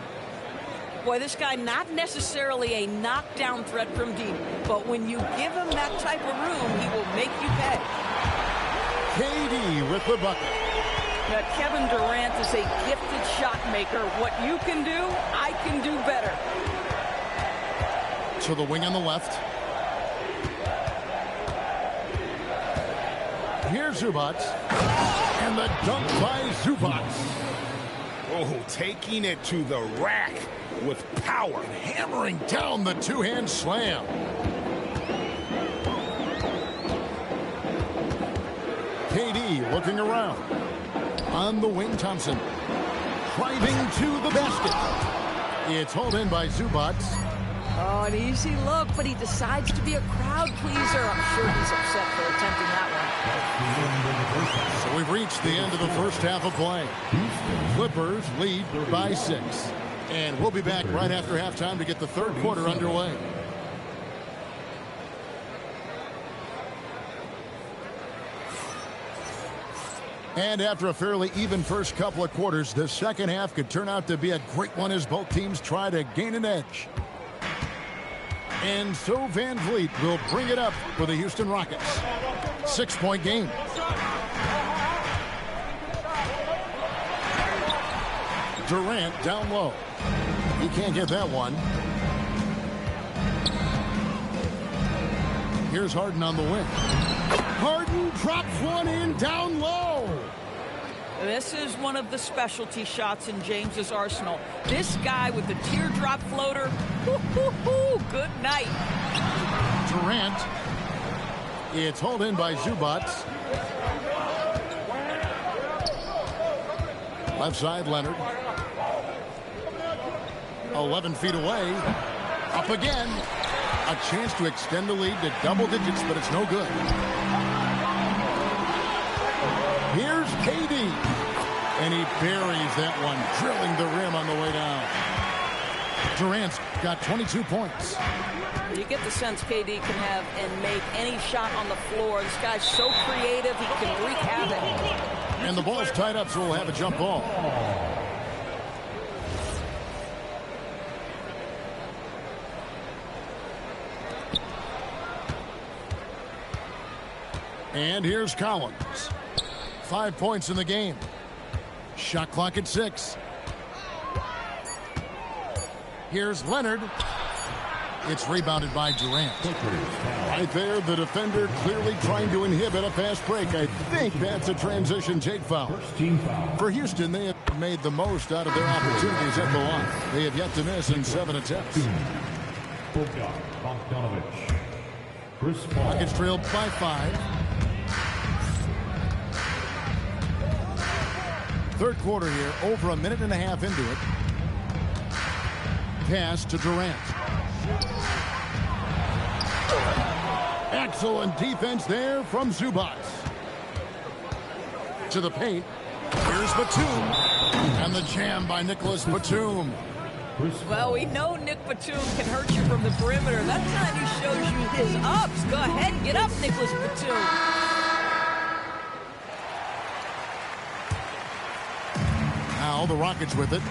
[SPEAKER 8] Boy, this guy not necessarily a knockdown threat from deep, but when you give him that type of room, he will make you pay.
[SPEAKER 6] KD with the bucket.
[SPEAKER 8] Now, Kevin Durant is a gifted shot maker. What you can do, I can do better.
[SPEAKER 6] To the wing on the left. Here's Zubac. And the dunk by Zubac.
[SPEAKER 7] Oh, taking it to the rack with power.
[SPEAKER 6] And hammering down the two-hand slam. KD looking around. On the wing, Thompson. Driving to the basket. It's hauled in by Zubac.
[SPEAKER 8] Oh, an easy look, but he decides to be a crowd pleaser. I'm sure he's upset for attempting that one.
[SPEAKER 6] So we've reached the end of the first half of play. Clippers lead by 6. And we'll be back right after halftime to get the third quarter underway. And after a fairly even first couple of quarters, the second half could turn out to be a great one as both teams try to gain an edge. And so Van Vliet will bring it up for the Houston Rockets. 6-point game. Durant down low. He can't get that one. Here's Harden on the wing. Harden drops one in down low.
[SPEAKER 8] This is one of the specialty shots in James's arsenal. This guy with the teardrop floater. Good night.
[SPEAKER 6] Durant. It's hauled in by Zubac. Left side, Leonard. 11 feet away. Up again. A chance to extend the lead to double digits, but it's no good. Here's KD. And he buries that one, drilling the rim on the way down. Durant's got 22 points.
[SPEAKER 8] You get the sense KD can have and make any shot on the floor. This guy's so creative, he can wreak havoc.
[SPEAKER 6] And the ball's tied up, so we'll have a jump ball. And here's Collins. 5 points in the game. Shot clock at 6. Here's Leonard. It's rebounded by Durant. Right there, the defender clearly trying to inhibit a fast break. I think that's a transition take foul. For Houston, they have made the most out of their opportunities at the line. They have yet to miss in 7 attempts. Rockets trailed by 5. Third quarter here, over a minute and a half into it. Pass to Durant. Excellent defense there from Zubac. To the paint. Here's Batum. And the jam by Nicholas Batum.
[SPEAKER 8] Well, we know Nick Batum can hurt you from the perimeter. That time he shows you his ups. Go ahead and get up, Nicholas Batum.
[SPEAKER 6] Now the Rockets with it.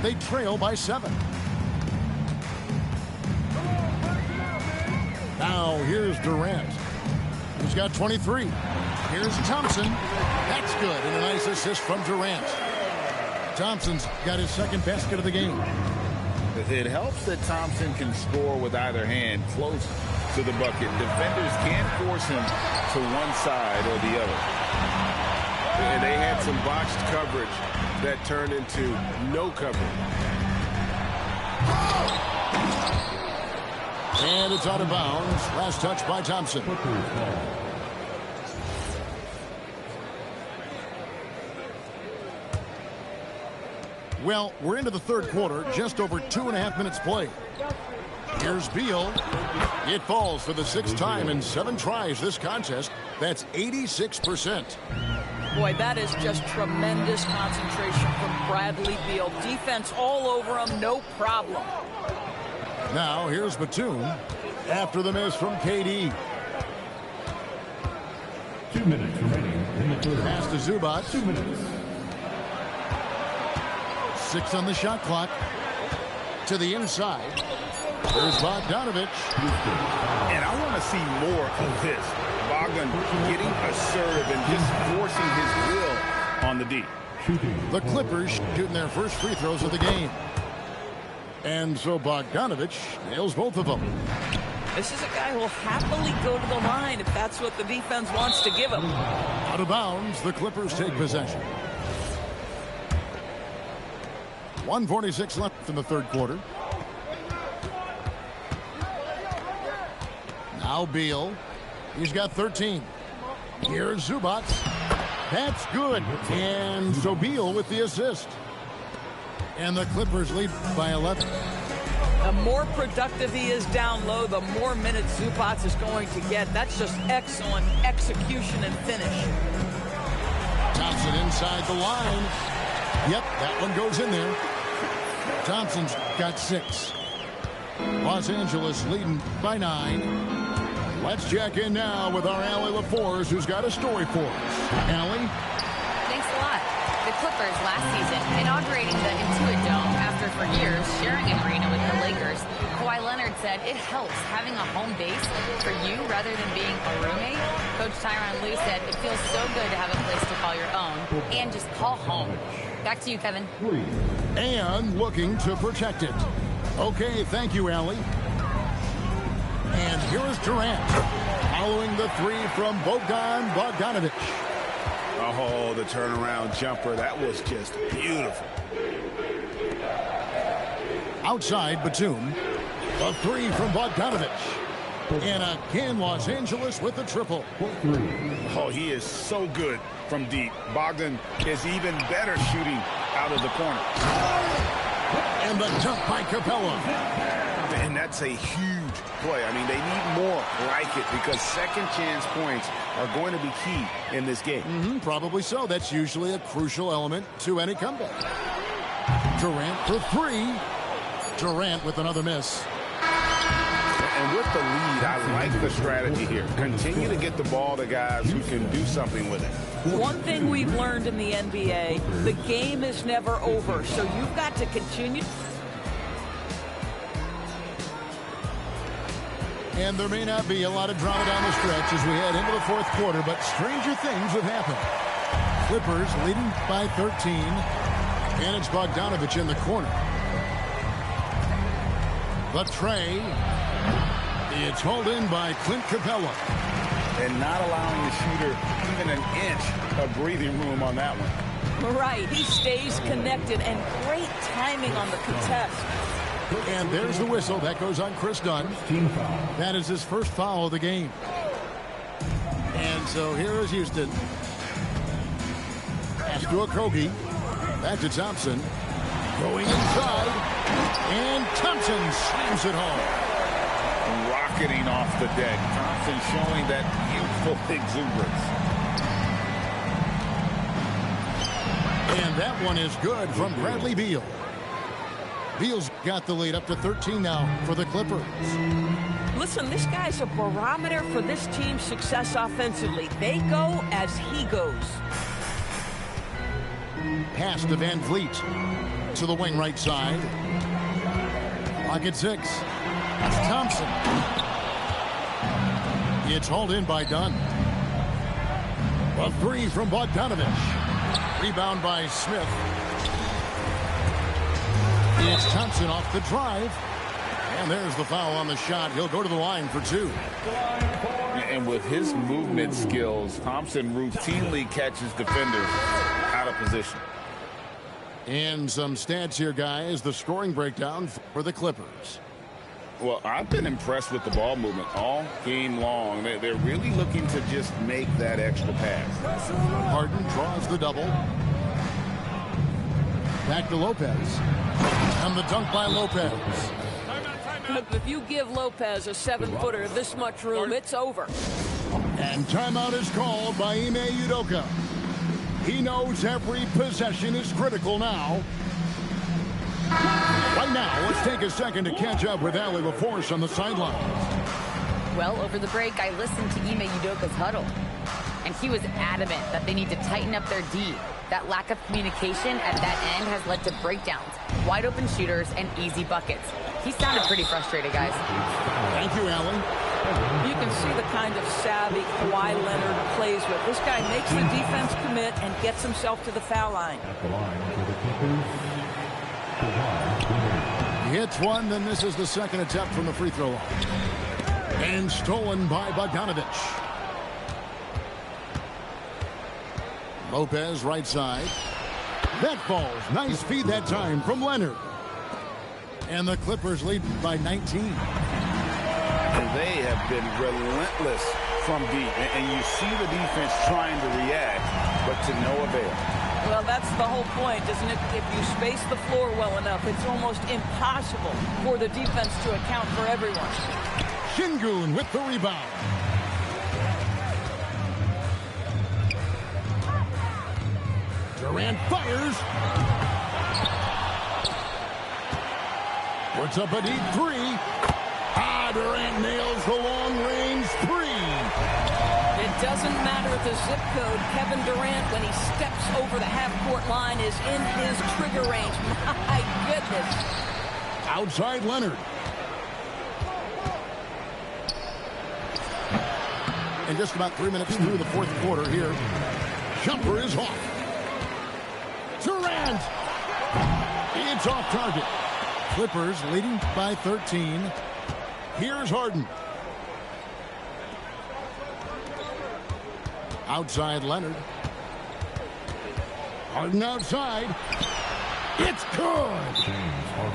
[SPEAKER 6] They trail by 7. Now here's Durant. He's got 23. Here's Thompson. That's good. And a nice assist from Durant. Thompson's got his second basket of the game.
[SPEAKER 11] It helps that Thompson can score with either hand close to the bucket. Defenders can't force him to one side or the other.
[SPEAKER 10] And they had some boxed coverage that turned into no coverage.
[SPEAKER 6] And it's out of bounds. Last touch by Thompson. Well, we're into the third quarter, just over 2.5 minutes played. Here's Beal. It falls for the 6th time in 7 tries this contest. That's 86%.
[SPEAKER 8] Boy, that is just tremendous concentration from Bradley Beal. Defense all over him, no problem.
[SPEAKER 6] Now, here's Batum after the miss from KD.
[SPEAKER 5] 2 minutes remaining in the third.
[SPEAKER 6] Pass to Zubac.
[SPEAKER 5] 2 minutes.
[SPEAKER 6] 6 on the shot clock. To the inside. There's Bogdanovich.
[SPEAKER 7] And I want to see more of this. Bogdan getting assertive and just forcing his will on the D.
[SPEAKER 6] The Clippers shooting their first free throws of the game. And so Bogdanovich nails both of them.
[SPEAKER 8] This is a guy who will happily go to the line if that's what the defense wants to give him.
[SPEAKER 6] Out of bounds, the Clippers take possession. 1:46 left in the third quarter. Now Beal. He's got 13. Here's Zubac. That's good. And so Beal with the assist. And the Clippers lead by 11.
[SPEAKER 8] The more productive he is down low, the more minutes Zubac is going to get. That's just excellent execution and finish.
[SPEAKER 6] Thompson inside the line. Yep, that one goes in there. Thompson's got 6. Los Angeles leading by 9. Let's check in now with our Allie LaForce, who's got a story for us. Allie?
[SPEAKER 3] Thanks a lot. The Clippers last season inaugurating the Intuit Dome after for years sharing an arena with the Lakers. Kawhi Leonard said it helps having a home base for you rather than being a roommate. Coach Tyronn Lue said it feels so good to have a place to call your own and just call home. Back to you, Kevin.
[SPEAKER 6] And looking to protect it. Okay, thank you, Allie. And here is Durant following the 3 from Bogdanovich.
[SPEAKER 7] Oh, the turnaround jumper. That was just beautiful.
[SPEAKER 6] Outside, Batum. The 3 from Bogdanovich. And again, Los Angeles with the triple.
[SPEAKER 7] Oh, he is so good from deep. Bogdan is even better shooting out of the corner.
[SPEAKER 6] And the dunk by Capella.
[SPEAKER 7] And that's a huge play. I mean, they need more like it because second chance points are going to be key in this game.
[SPEAKER 6] Probably so. That's usually a crucial element to any comeback. Durant for 3. Durant with another miss.
[SPEAKER 7] And with the lead, I like the strategy here. Continue to get the ball to guys who can do something with it.
[SPEAKER 8] One thing we've learned in the NBA, the game is never over, so you've got to continue.
[SPEAKER 6] And there may not be a lot of drama down the stretch as we head into the fourth quarter, but stranger things have happened. Clippers leading by 13, and it's Bogdanovich in the corner. The tray. It's hauled in by Clint Capella.
[SPEAKER 7] And not allowing the shooter even an inch of breathing room on that one.
[SPEAKER 8] Right, he stays connected, and great timing on the contest.
[SPEAKER 6] And there's the whistle. That goes on Chris Dunn. That is his first foul of the game. And so here is Houston. Pass to Okogie. Back to Thompson. Going inside. And Thompson slams it home.
[SPEAKER 7] Rocketing off the deck. Thompson showing that youthful exuberance.
[SPEAKER 6] And that one is good from Bradley Beal. Beal's got the lead up to 13 now for the Clippers.
[SPEAKER 8] Listen, this guy's a barometer for this team's success offensively. They go as he goes.
[SPEAKER 6] Pass to Van Vliet to the wing right side. Lock at 6. It's Thompson. It's hauled in by Dunn. A 3 from Bogdanovich. Rebound by Smith. It's Thompson off the drive. And there's the foul on the shot. He'll go to the line for 2.
[SPEAKER 10] And with his movement skills, Thompson routinely catches defenders out of position.
[SPEAKER 6] And some stats here, guys. The scoring breakdown for the Clippers.
[SPEAKER 11] Well, I've been impressed with the ball movement all game long. They're really looking to just make that extra pass.
[SPEAKER 6] Harden draws the double. Back to Lopez. And the dunk by Lopez.
[SPEAKER 9] Look, if you give Lopez a 7-footer this much room, it's over.
[SPEAKER 6] And timeout is called by Ime Udoka. He knows every possession is critical now. Right now, let's take a second to catch up with Allie LaForce on the sideline.
[SPEAKER 3] Well, over the break, I listened to Ime Udoka's huddle, and he was adamant that they need to tighten up their D. That lack of communication at that end has led to breakdowns, wide open shooters, and easy buckets. He sounded pretty frustrated, guys.
[SPEAKER 6] Thank you, Allie.
[SPEAKER 8] You can see the kind of savvy Kawhi Leonard plays with. This guy makes the defense commit and gets himself to the foul line.
[SPEAKER 6] He hits one, then this is the second attempt from the free throw line. And stolen by Bogdanovich. Lopez right side. That falls. Nice feed that time from Leonard. And the Clippers lead by 19.
[SPEAKER 7] And they have been relentless from deep. And you see the defense trying to react, but to no avail.
[SPEAKER 8] Well, that's the whole point, isn't it? If you space the floor well enough, it's almost impossible for the defense to account for everyone.
[SPEAKER 6] Şengün with the rebound. Durant fires. Puts up a deep three. Durant nails the long-range three.
[SPEAKER 8] It doesn't matter the zip code. Kevin Durant, when he steps over the half-court line, is in his trigger range. My goodness.
[SPEAKER 6] Outside Leonard. And just about 3 minutes through the fourth quarter here. Jumper is off. Durant. It's off target. Clippers leading by 13. Here's Harden. Outside Leonard. Harden outside. It's good.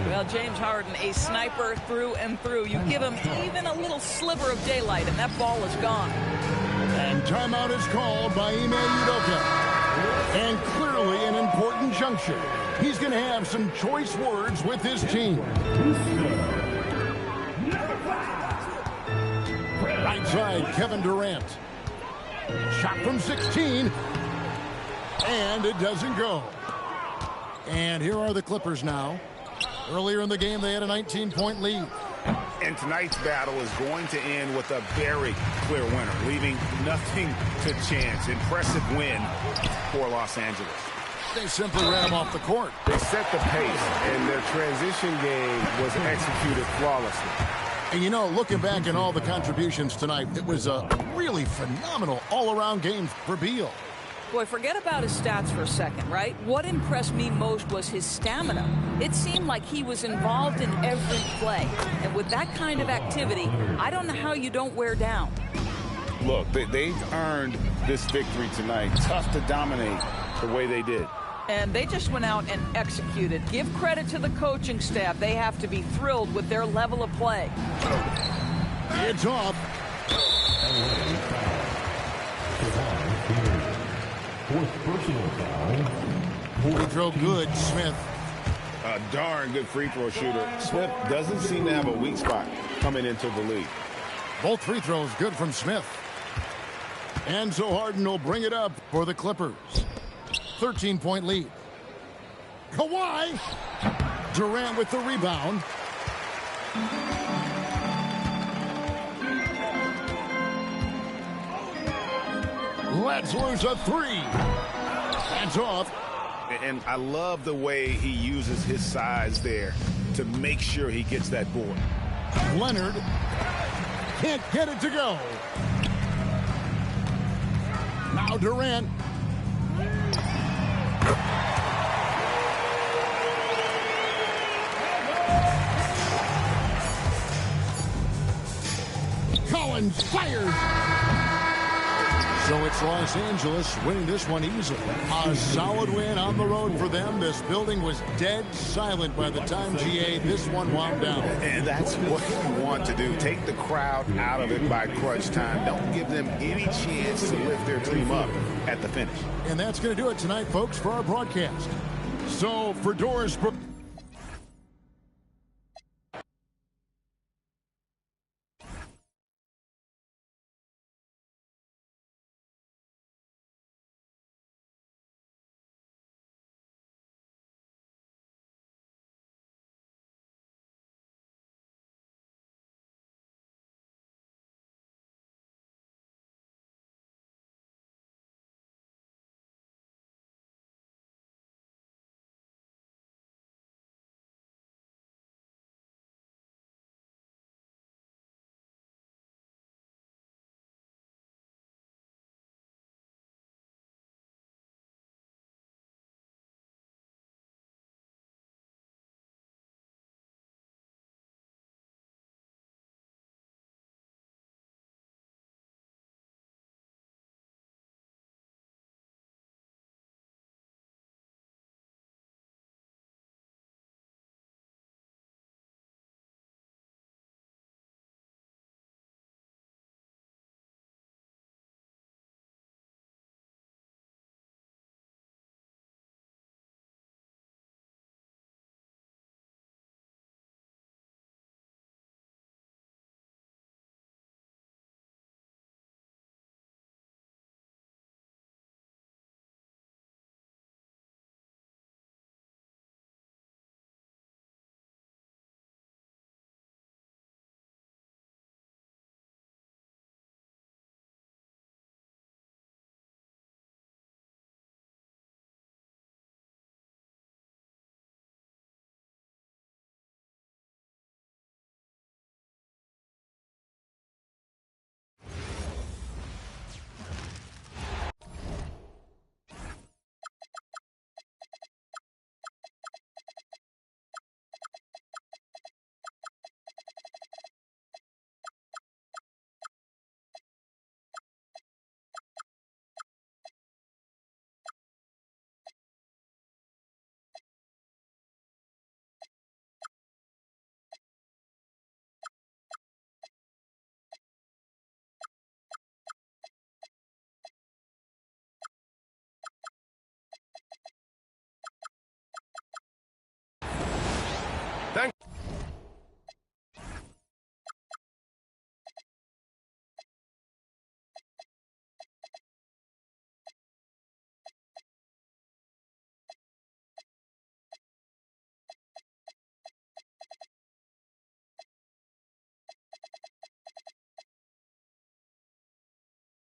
[SPEAKER 8] Well, James Harden, a sniper through and through. You give him even a little sliver of daylight, and that ball is gone.
[SPEAKER 6] And timeout is called by Ime Udoka. And clearly an important juncture. He's going to have some choice words with his team. Right side, Kevin Durant. Shot from 16. And it doesn't go. And here are the Clippers now. Earlier in the game, they had a 19-point lead.
[SPEAKER 7] And tonight's battle is going to end with a very clear winner, leaving nothing to chance. Impressive win for Los Angeles.
[SPEAKER 6] They simply ran them off the court.
[SPEAKER 7] They set the pace, and their transition game was executed flawlessly.
[SPEAKER 6] And, you know, looking back at all the contributions tonight, it was a really phenomenal all-around game for Beal.
[SPEAKER 8] Boy, forget about his stats for a second, right? What impressed me most was his stamina. It seemed like he was involved in every play. And with that kind of activity, I don't know how you don't wear down.
[SPEAKER 11] Look, they've earned this victory tonight. Tough to dominate the way they did.
[SPEAKER 8] And they just went out and executed. Give credit to the coaching staff. They have to be thrilled with their level of play.
[SPEAKER 6] It's off.
[SPEAKER 5] Fourth personal foul.
[SPEAKER 6] Free throw good, Smith.
[SPEAKER 11] A darn good free throw shooter. Smith doesn't seem to have a weak spot coming into the league.
[SPEAKER 6] Both free throws good from Smith. And so Harden will bring it up for the Clippers. 13-point lead. Kawhi. Durant with the rebound. Let's lose a three. That's off.
[SPEAKER 7] And I love the way he uses his size there to make sure he gets that board.
[SPEAKER 6] Leonard can't get it to go. Now Durant. Collins fires. So it's Los Angeles winning this one easily. A solid win on the road for them. This building was dead silent by the time, GA, this one wound down.
[SPEAKER 7] And that's what you want to do. Take the crowd out of it by crunch time. Don't give them any chance to lift their team up at the finish.
[SPEAKER 6] And that's going to do it tonight, folks, for our broadcast. So for Doris Brooke.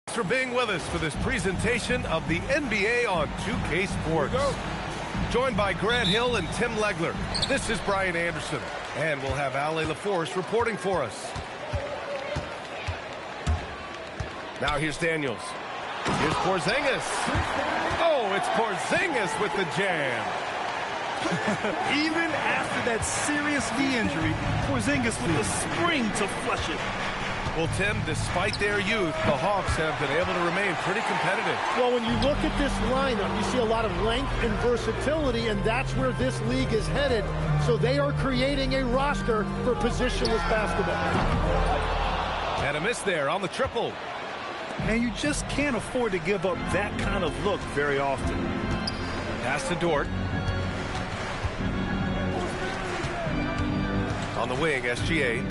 [SPEAKER 1] For being with us for this presentation of the NBA on 2K Sports. Joined by Grant Hill and Tim Legler. This is Brian Anderson. And we'll have Ali LaForce reporting for us. Now here's Daniels. Here's Porzingis. Oh, it's Porzingis with the jam.
[SPEAKER 4] Even after that serious knee injury, Porzingis with the spring to flush it.
[SPEAKER 1] Well, Tim, despite their youth, the Hawks have been able to remain pretty competitive.
[SPEAKER 2] Well, when you look at this lineup, you see a lot of length and versatility, and that's where this league is headed. So they are creating a roster for positionless basketball.
[SPEAKER 1] And a miss there on the triple.
[SPEAKER 4] And you just can't afford to give up that kind of look very often.
[SPEAKER 1] Pass to Dort. On the wing, SGA.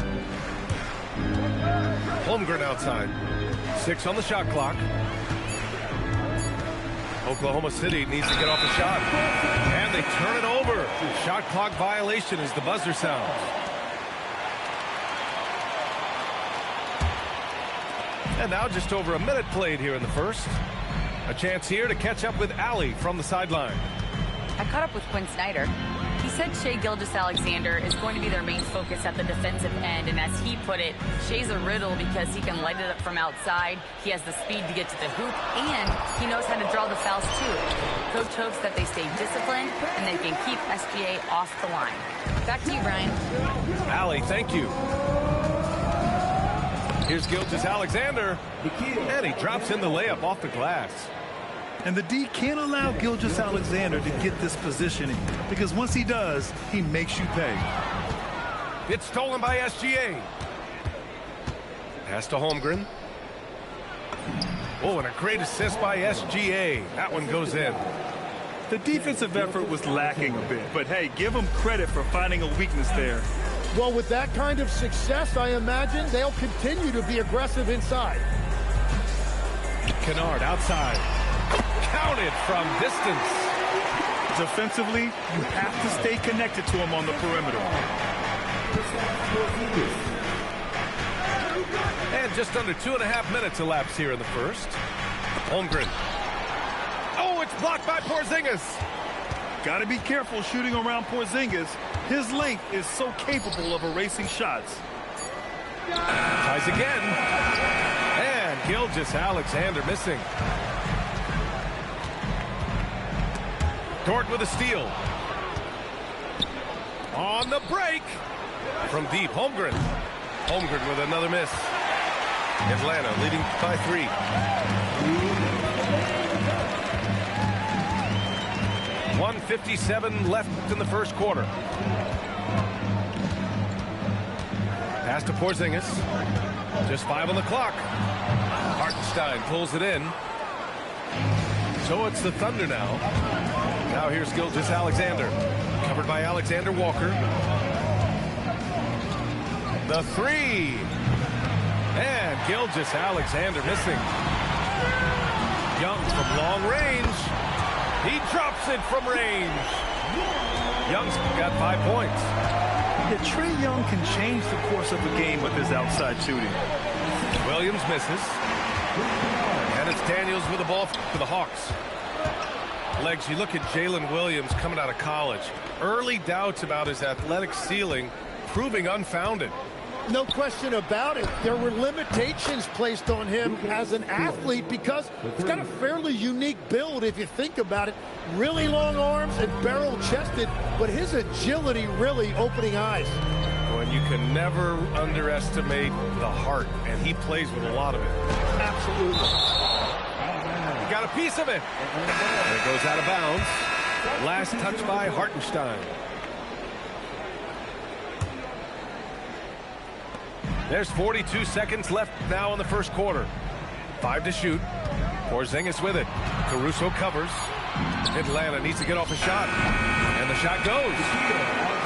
[SPEAKER 1] Holmgren outside. 6 on the shot clock. Oklahoma City needs to get off the shot. And they turn it over. Shot clock violation as the buzzer sounds. And now just over a minute played here in the first. A chance here to catch up with Ali from the sideline.
[SPEAKER 3] I caught up with Quinn Snyder. He said Shai Gilgeous-Alexander is going to be their main focus at the defensive end, and as he put it, Shai's a riddle because he can light it up from outside, he has the speed to get to the hoop, and he knows how to draw the fouls too. Coach hopes that they stay disciplined and they can keep SGA off the line. Back to you, Brian.
[SPEAKER 1] Ali, thank you. Here's Gilgeous-Alexander, and he drops in the layup off the glass.
[SPEAKER 4] And the D can't allow Gilgeous-Alexander to get this positioning, because once he does, he makes you pay.
[SPEAKER 1] It's stolen by SGA. Pass to Holmgren. Oh, and a great assist by SGA. That one goes in.
[SPEAKER 4] The defensive effort was lacking a bit, but hey, give them credit for finding a weakness there.
[SPEAKER 2] Well, with that kind of success, I imagine they'll continue to be aggressive inside.
[SPEAKER 1] Kennard outside. Counted from distance.
[SPEAKER 4] Defensively, you have to stay connected to him on the perimeter.
[SPEAKER 1] And just under 2.5 minutes elapsed here in the first. Holmgren. Oh, it's blocked by Porzingis.
[SPEAKER 4] Got to be careful shooting around Porzingis. His length is so capable of erasing shots.
[SPEAKER 1] Tries again. And Gilgeous-Alexander missing. Dort with a steal. On the break. From deep, Holmgren. Holmgren with another miss. Atlanta leading by 3. .157 left in the first quarter. Pass to Porzingis. Just 5 on the clock. Hartenstein pulls it in. So it's the Thunder now. Now here's Gilgeous-Alexander. Covered by Alexander Walker. The 3. And Gilgeous-Alexander missing. Young from long range. He drops it from range. Young's got 5 points.
[SPEAKER 4] Yeah, Trae Young can change the course of the game with his outside shooting.
[SPEAKER 1] Williams misses. And it's Daniels with the ball for the Hawks. Legs, you look at Jalen Williams coming out of college. Early doubts about his athletic ceiling proving unfounded.
[SPEAKER 2] No question about it. There were limitations placed on him as an athlete because he's got a fairly unique build if you think about it. Really long arms and barrel-chested, but his agility really opening eyes.
[SPEAKER 1] Well, and you can never underestimate the heart, and he plays with a lot of it.
[SPEAKER 2] Absolutely.
[SPEAKER 1] He got a piece of it. And it goes out of bounds. Last touch by Hartenstein. There's 42 seconds left now in the first quarter. 5 to shoot. Porzingis with it. Caruso covers. Atlanta needs to get off a shot. And the shot goes.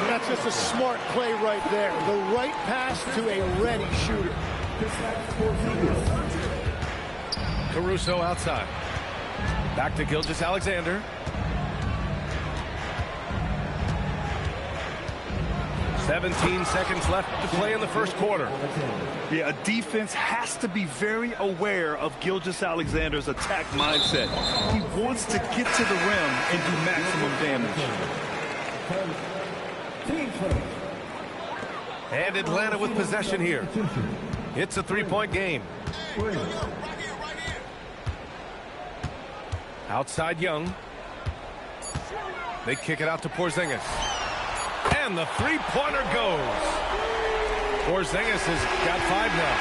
[SPEAKER 2] That's just a smart play right there. The right pass to a ready shooter.
[SPEAKER 1] Caruso outside. Back to Gilgeous-Alexander. 17 seconds left to play in the first quarter.
[SPEAKER 4] Yeah, a defense has to be very aware of Gilgeous-Alexander's attack mindset. He wants to get to the rim and do maximum damage.
[SPEAKER 1] And Atlanta with possession here. It's a 3-point game. Outside Young. They kick it out to Porzingis. And the 3-pointer goes. Porzingis has got 5 now.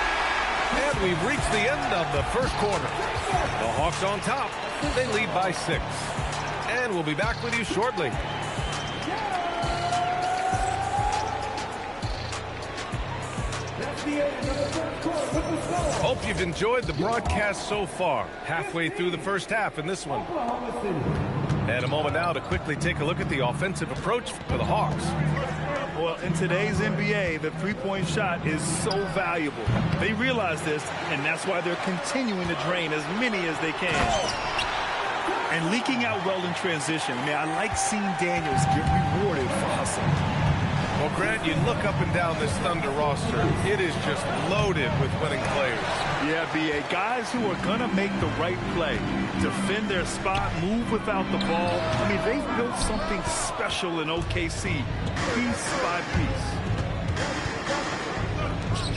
[SPEAKER 1] And we've reached the end of the first quarter. The Hawks on top. They lead by 6. And we'll be back with you shortly. Hope you've enjoyed the broadcast so far. Halfway through the first half in this one. And a moment now to quickly take a look at the offensive approach for the Hawks.
[SPEAKER 4] Well, in today's NBA, the three-point shot is so valuable. They realize this, and that's why they're continuing to drain as many as they can. And leaking out well in transition. I mean, I like seeing Daniels get rewarded for hustling.
[SPEAKER 1] Well, Grant, you look up and down this Thunder roster. It is just loaded with winning players.
[SPEAKER 4] Yeah, B.A. Guys who are going to make the right play, defend their spot, move without the ball. I mean, they've built something special in OKC, piece by piece.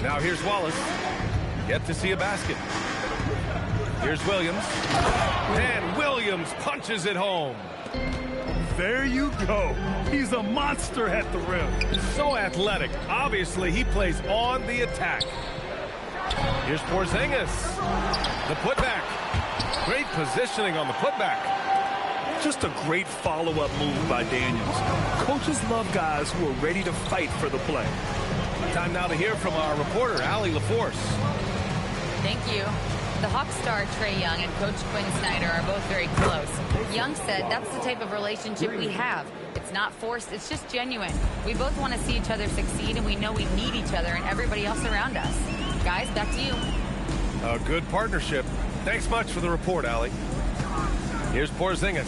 [SPEAKER 1] Now here's Wallace. Yet to see a basket. Here's Williams. And Williams punches it home.
[SPEAKER 4] There you go. He's a monster at the rim.
[SPEAKER 1] So athletic. Obviously, he plays on the attack. Here's Porzingis. The putback. Great positioning on the putback.
[SPEAKER 4] Just a great follow-up move by Daniels. Coaches love guys who are ready to fight for the play.
[SPEAKER 1] Time now to hear from our reporter, Allie LaForce.
[SPEAKER 3] Thank you. The Hawks star Trae Young and Coach Quinn Snyder are both very close. Young said that's the type of relationship we have. It's not forced, it's just genuine. We both want to see each other succeed, and we know we need each other and everybody else around us. Guys, back to you.
[SPEAKER 1] A good partnership. Thanks much for the report, Allie. Here's Porzingis,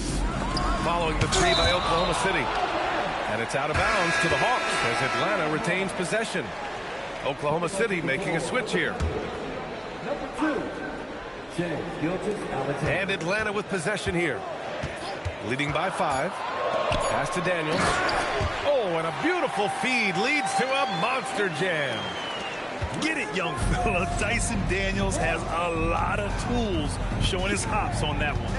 [SPEAKER 1] following the three by Oklahoma City. And it's out of bounds to the Hawks as Atlanta retains possession. Oklahoma City making a switch here. And Atlanta with possession here. Leading by 5. Pass to Daniels. Oh, and a beautiful feed leads to a monster jam.
[SPEAKER 4] Get it, young fella. Dyson Daniels has a lot of tools, showing his hops on that one.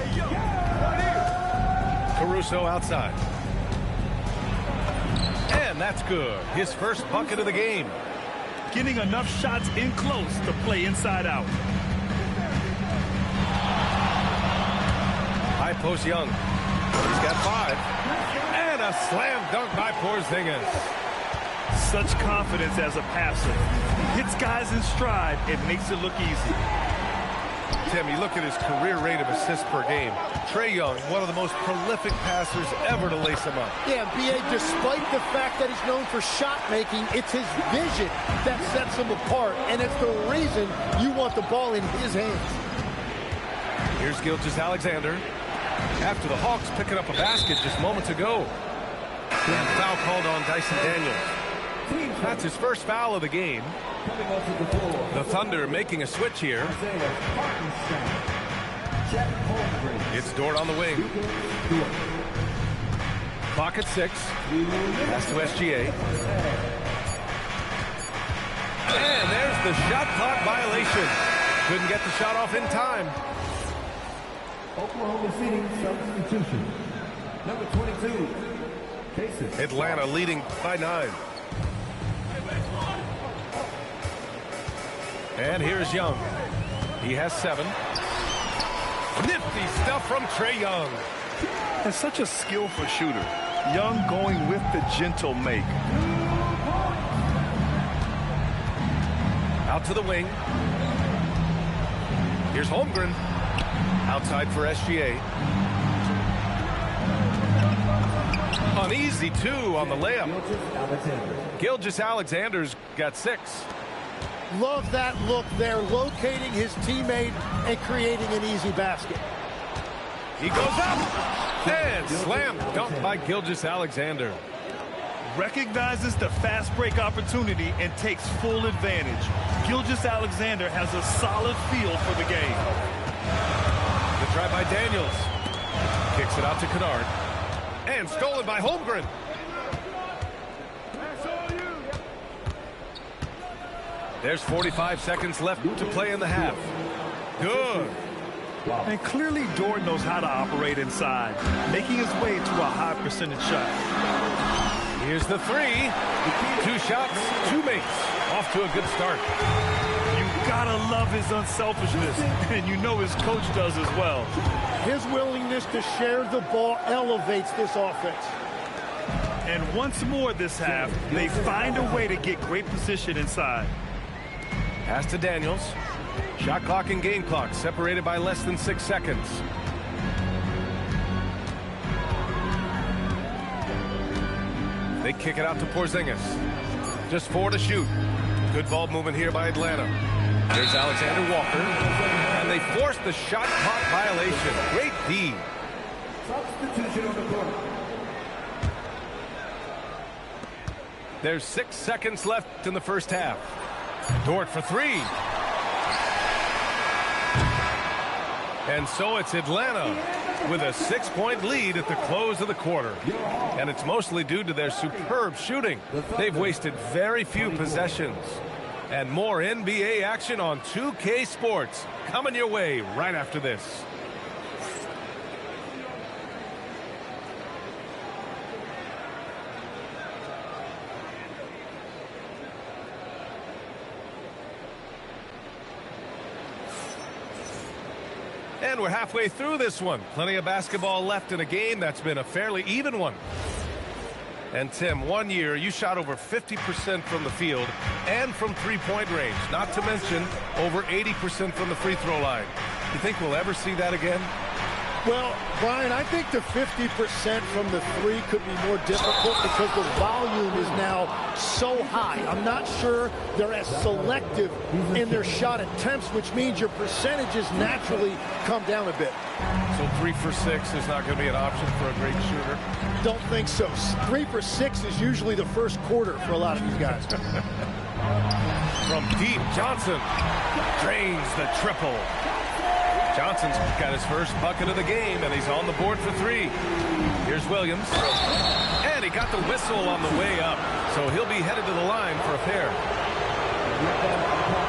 [SPEAKER 1] Caruso outside. And that's good. His first bucket of the game.
[SPEAKER 4] Getting enough shots in close to play inside out.
[SPEAKER 1] High post Young. He's got 5. And a slam dunk by Porzingis.
[SPEAKER 4] Such confidence as a passer. Hits guys in stride. It makes it look easy.
[SPEAKER 1] Tim, you look at his career rate of assists per game. Trae Young, one of the most prolific passers ever to lace him up.
[SPEAKER 2] Yeah, B.A., despite the fact that he's known for shot making, it's his vision that sets him apart, and it's the reason you want the ball in his hands.
[SPEAKER 1] Here's Gilgeous-Alexander. After the Hawks picking up a basket just moments ago. And foul called on Dyson Daniels. That's his first foul of the game. The Thunder making a switch here. It's Dort on the wing. Clock at 6. Pass to SGA. And there's the shot clock violation. Couldn't get the shot off in time.
[SPEAKER 5] Oklahoma City substitution. Number 22. Cases.
[SPEAKER 1] Atlanta leading by 9. And here's Young. He has 7. Nifty stuff from Trae Young.
[SPEAKER 4] And such a skillful shooter. Young going with the gentle make.
[SPEAKER 1] Out to the wing. Here's Holmgren. Outside for SGA. An easy 2 on the layup. Gilgeous-Alexander's got 6.
[SPEAKER 2] Love that look there, locating his teammate and creating an easy basket.
[SPEAKER 1] He goes up and slam dunk by Gilgeous-Alexander.
[SPEAKER 4] Recognizes the fast break opportunity and takes full advantage. Gilgeous-Alexander has a solid feel for the game.
[SPEAKER 1] The try by Daniels. Kicks it out to Kennard. And stolen by Holmgren. There's 45 seconds left to play in the half. Good.
[SPEAKER 4] And clearly Dort knows how to operate inside, making his way to a high percentage shot.
[SPEAKER 1] Here's the 3. 2 shots, 2 makes. Off to a good start.
[SPEAKER 4] You gotta love his unselfishness, and you know his coach does as well.
[SPEAKER 2] His willingness to share the ball elevates this offense.
[SPEAKER 4] And once more this half, they find a way to get great position inside.
[SPEAKER 1] Pass to Daniels. Shot clock and game clock separated by less than 6 seconds. They kick it out to Porzingis. Just 4 to shoot. Good ball movement here by Atlanta. There's Alexander Walker. And they force the shot clock violation. Great D.
[SPEAKER 5] Substitution on the court.
[SPEAKER 1] There's 6 seconds left in the first half. Dort for 3. And so it's Atlanta with a 6-point lead at the close of the quarter. And it's mostly due to their superb shooting. They've wasted very few possessions. And more NBA action on 2K Sports coming your way right after this. And we're halfway through this one. Plenty of basketball left in a game that's been a fairly even one. And Tim, 1 year you shot over 50% from the field and from three-point range, not to mention over 80% from the free throw line. You think we'll ever see that again?
[SPEAKER 2] Well, Brian, I think the 50% from the three could be more difficult because the volume is now so high. I'm not sure they're as selective in their shot attempts, which means your percentages naturally come down a bit.
[SPEAKER 1] So 3 for 6 is not going to be an option for a great shooter?
[SPEAKER 2] Don't think so. 3 for 6 is usually the first quarter for a lot of these guys.
[SPEAKER 1] From deep, Johnson drains the triple. Johnson's got his first bucket of the game, and he's on the board for 3. Here's Williams. And he got the whistle on the way up, so he'll be headed to the line for a pair.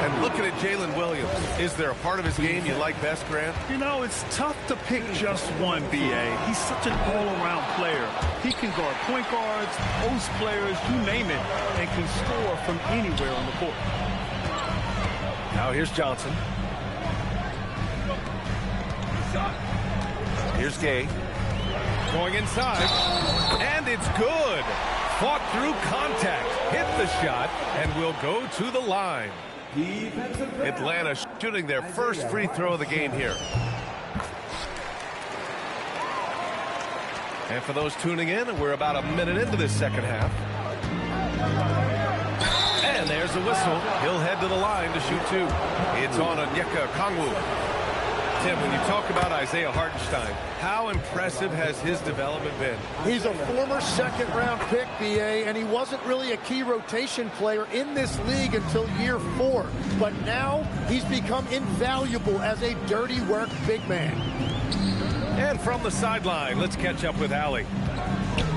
[SPEAKER 1] And looking at Jalen Williams, is there a part of his game you like best, Grant?
[SPEAKER 4] You know, it's tough to pick just one, B.A. He's such an all-around player. He can guard point guards, post players, you name it, and can score from anywhere on the court.
[SPEAKER 1] Now here's Johnson. Here's Gay. Going inside. And it's good. Fought through contact. Hit the shot and will go to the line. Atlanta shooting their first free throw of the game here. And for those tuning in, we're about a minute into this second half. And there's the whistle. He'll head to the line to shoot 2. It's on Onyeka Okongwu. Tim, when you talk about Isaiah Hartenstein, how impressive has his development been?
[SPEAKER 2] He's a former second-round pick, B.A., and he wasn't really a key rotation player in this league until year 4. But now he's become invaluable as a dirty work big man.
[SPEAKER 1] And from the sideline, let's catch up with Allie.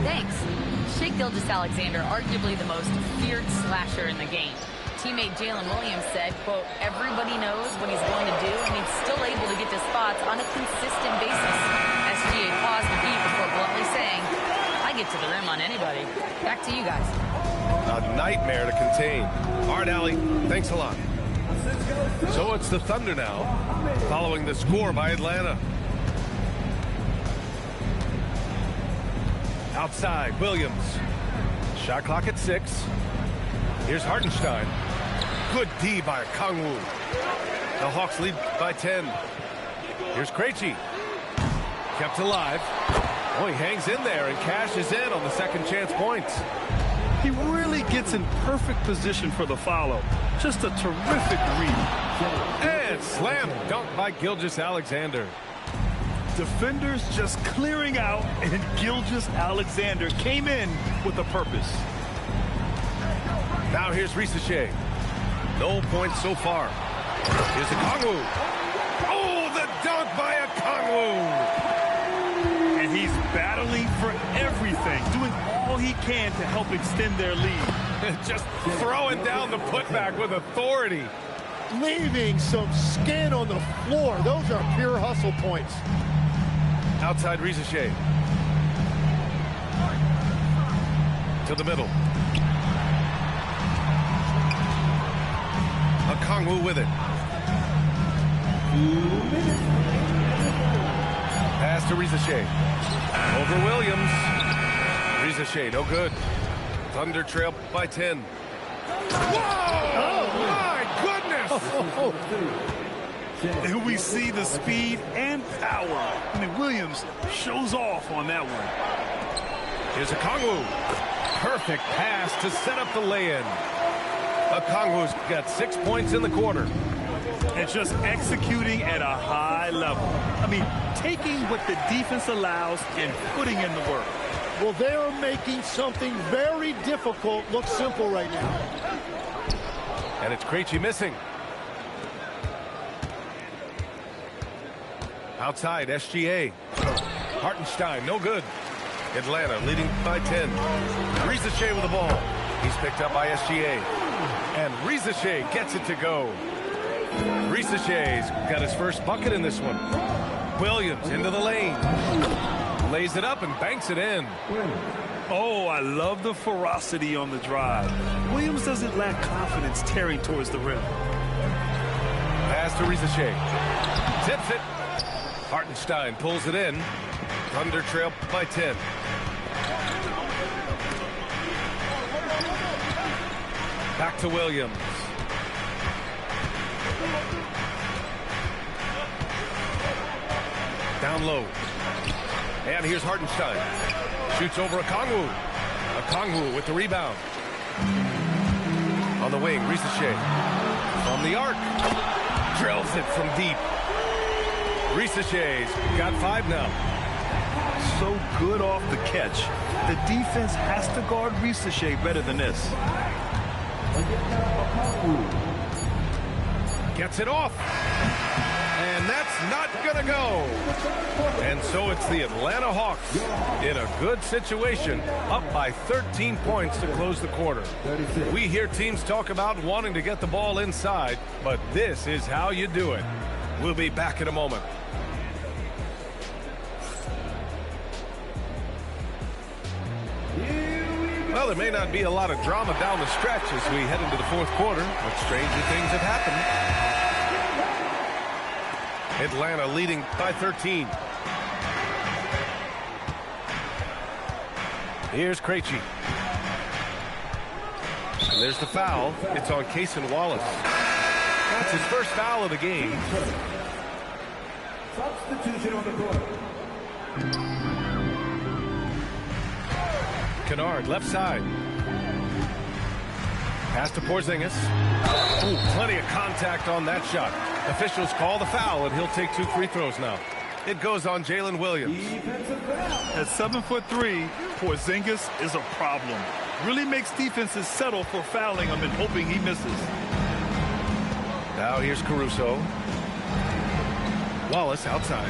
[SPEAKER 3] Thanks. Shai Gilgeous-Alexander, arguably the most feared slasher in the game. Teammate Jalen Williams said, quote, everybody knows what he's going to do, and he's still able to get to spots on a consistent basis. SGA paused the beat before bluntly saying, I get to the rim on anybody. Back to you guys.
[SPEAKER 1] A nightmare to contain. All right, Allie, thanks a lot. So it's the Thunder now, following the score by Atlanta. Outside, Williams. Shot clock at 6. Here's Hartenstein. Good D by Okongwu. The Hawks lead by 10. Here's Krejci. Kept alive. Oh, he hangs in there and cashes in on the second chance points.
[SPEAKER 4] He really gets in perfect position for the follow. Just a terrific read.
[SPEAKER 1] And slam dunk by Gilgeous-Alexander.
[SPEAKER 4] Defenders just clearing out, and Gilgeous-Alexander came in with a purpose.
[SPEAKER 1] Now here's Shai. No points so far. Here's Okongwu. Oh, the dunk by Okongwu.
[SPEAKER 4] And he's battling for everything, doing all he can to help extend their lead.
[SPEAKER 1] Just throwing down the putback with authority.
[SPEAKER 2] Leaving some skin on the floor. Those are pure hustle points.
[SPEAKER 1] Outside Shai. To the middle. Okongwu with it. Pass to Shai. Over Williams. Shai, no good. Thunder trail by 10. Whoa! Oh, my goodness!
[SPEAKER 4] And we see the speed and power. I mean, Williams shows off on that one.
[SPEAKER 1] Here's Okongwu. Perfect pass to set up the lay-in. Okongwu's got 6 points in the quarter.
[SPEAKER 4] And just executing at a high level. I mean, taking what the defense allows and putting in the work.
[SPEAKER 2] Well, they are making something very difficult look simple right now.
[SPEAKER 1] And it's Krejci missing. Outside, SGA. Hartenstein, no good. Atlanta leading by 10. Shai with the ball. He's picked up by SGA. And Shai gets it to go. Shai's got his first bucket in this one. Williams into the lane. Lays it up and banks it in.
[SPEAKER 4] Oh, I love the ferocity on the drive. Williams doesn't lack confidence tearing towards the rim.
[SPEAKER 1] Pass to Shai. Tips it. Hartenstein pulls it in. Thunder trail by 10. Back to Williams. Down low. And here's Hartenstein. Shoots over Okongwu. Okongwu with the rebound. On the wing, Risache. From the arc. Drills it from deep. Risache's got 5 now.
[SPEAKER 4] So good off the catch. The defense has to guard Risache better than this.
[SPEAKER 1] Gets it off. And that's not going to go. And so it's the Atlanta Hawks in a good situation, up by 13 points to close the quarter. We hear teams talk about wanting to get the ball inside, but this is how you do it. We'll be back in a moment. Well, there may not be a lot of drama down the stretch as we head into the fourth quarter, but stranger things have happened. Atlanta leading by 13. Here's Krejci. And there's the foul. It's on Cason Wallace. That's his first foul of the game.
[SPEAKER 5] Substitution on the court.
[SPEAKER 1] Kennard, left side. Pass to Porzingis. Ooh, plenty of contact on that shot. Officials call the foul, and he'll take 2 free throws now. It goes on Jalen Williams.
[SPEAKER 4] At 7'3", Porzingis is a problem. Really makes defenses settle for fouling him and hoping he misses.
[SPEAKER 1] Now here's Caruso. Wallace outside.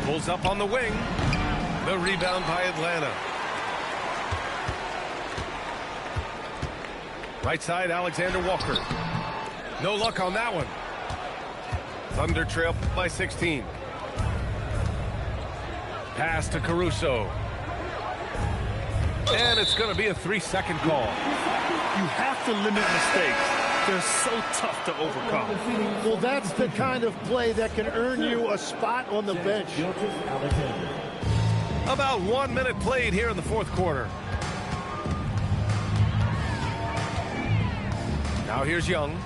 [SPEAKER 1] Pulls up on the wing. The rebound by Atlanta. Right side, Alexander Walker. No luck on that one. Thunder trail by 16. Pass to Caruso. And it's going to be a 3-second call.
[SPEAKER 4] You have to limit mistakes. They're so tough to overcome.
[SPEAKER 2] Well, that's the kind of play that can earn you a spot on the bench.
[SPEAKER 1] About 1 minute played here in the fourth quarter. Now here's Young.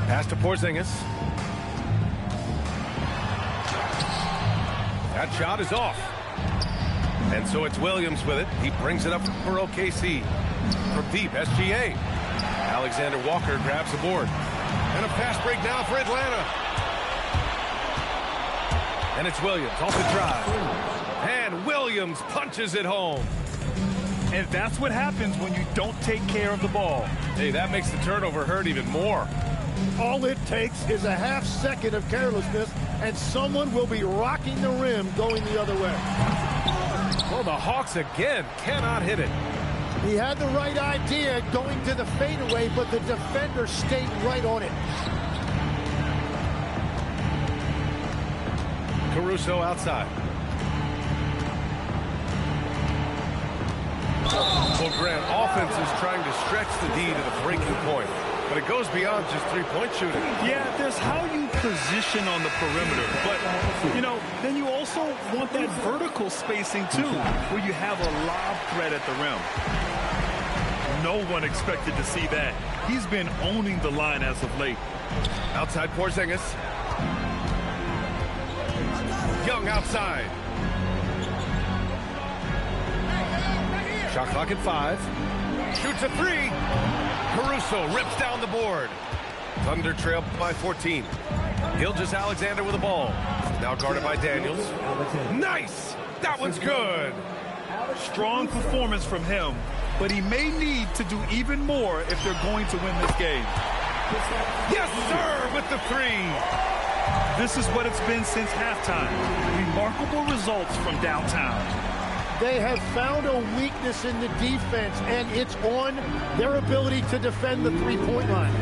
[SPEAKER 1] Pass to Porzingis. That shot is off. And so it's Williams with it. He brings it up for OKC. From deep, SGA. Alexander Walker grabs the board. And a fast break now for Atlanta. And it's Williams off the drive. And Williams punches it home.
[SPEAKER 4] And that's what happens when you don't take care of the ball.
[SPEAKER 1] Hey, that makes the turnover hurt even more.
[SPEAKER 2] All it takes is a half second of carelessness, and someone will be rocking the rim going the other way.
[SPEAKER 1] Well, the Hawks again cannot hit it.
[SPEAKER 2] He had the right idea going to the fadeaway, but the defender stayed right on it.
[SPEAKER 1] Caruso outside. Well, Grant, offense is trying to stretch the D to the breaking point, but it goes beyond just three-point shooting.
[SPEAKER 4] Yeah, there's how you position on the perimeter, but, you know, then you also want that vertical spacing, too, where you have a lob threat at the rim. No one expected to see that. He's been owning the line as of late.
[SPEAKER 1] Outside Porzingis. Young outside. Shot clock at 5. Shoots a 3. Caruso rips down the board. Thunder trail by 14. Gilgeous-Alexander with the ball. Now guarded by Daniels. Nice! That one's good.
[SPEAKER 4] Strong performance from him, but he may need to do even more if they're going to win this game.
[SPEAKER 1] Yes, sir, with the 3.
[SPEAKER 4] This is what it's been since halftime. Remarkable results from downtown.
[SPEAKER 2] They have found a weakness in the defense, and it's on their ability to defend the three-point line.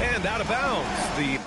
[SPEAKER 1] And out of bounds. The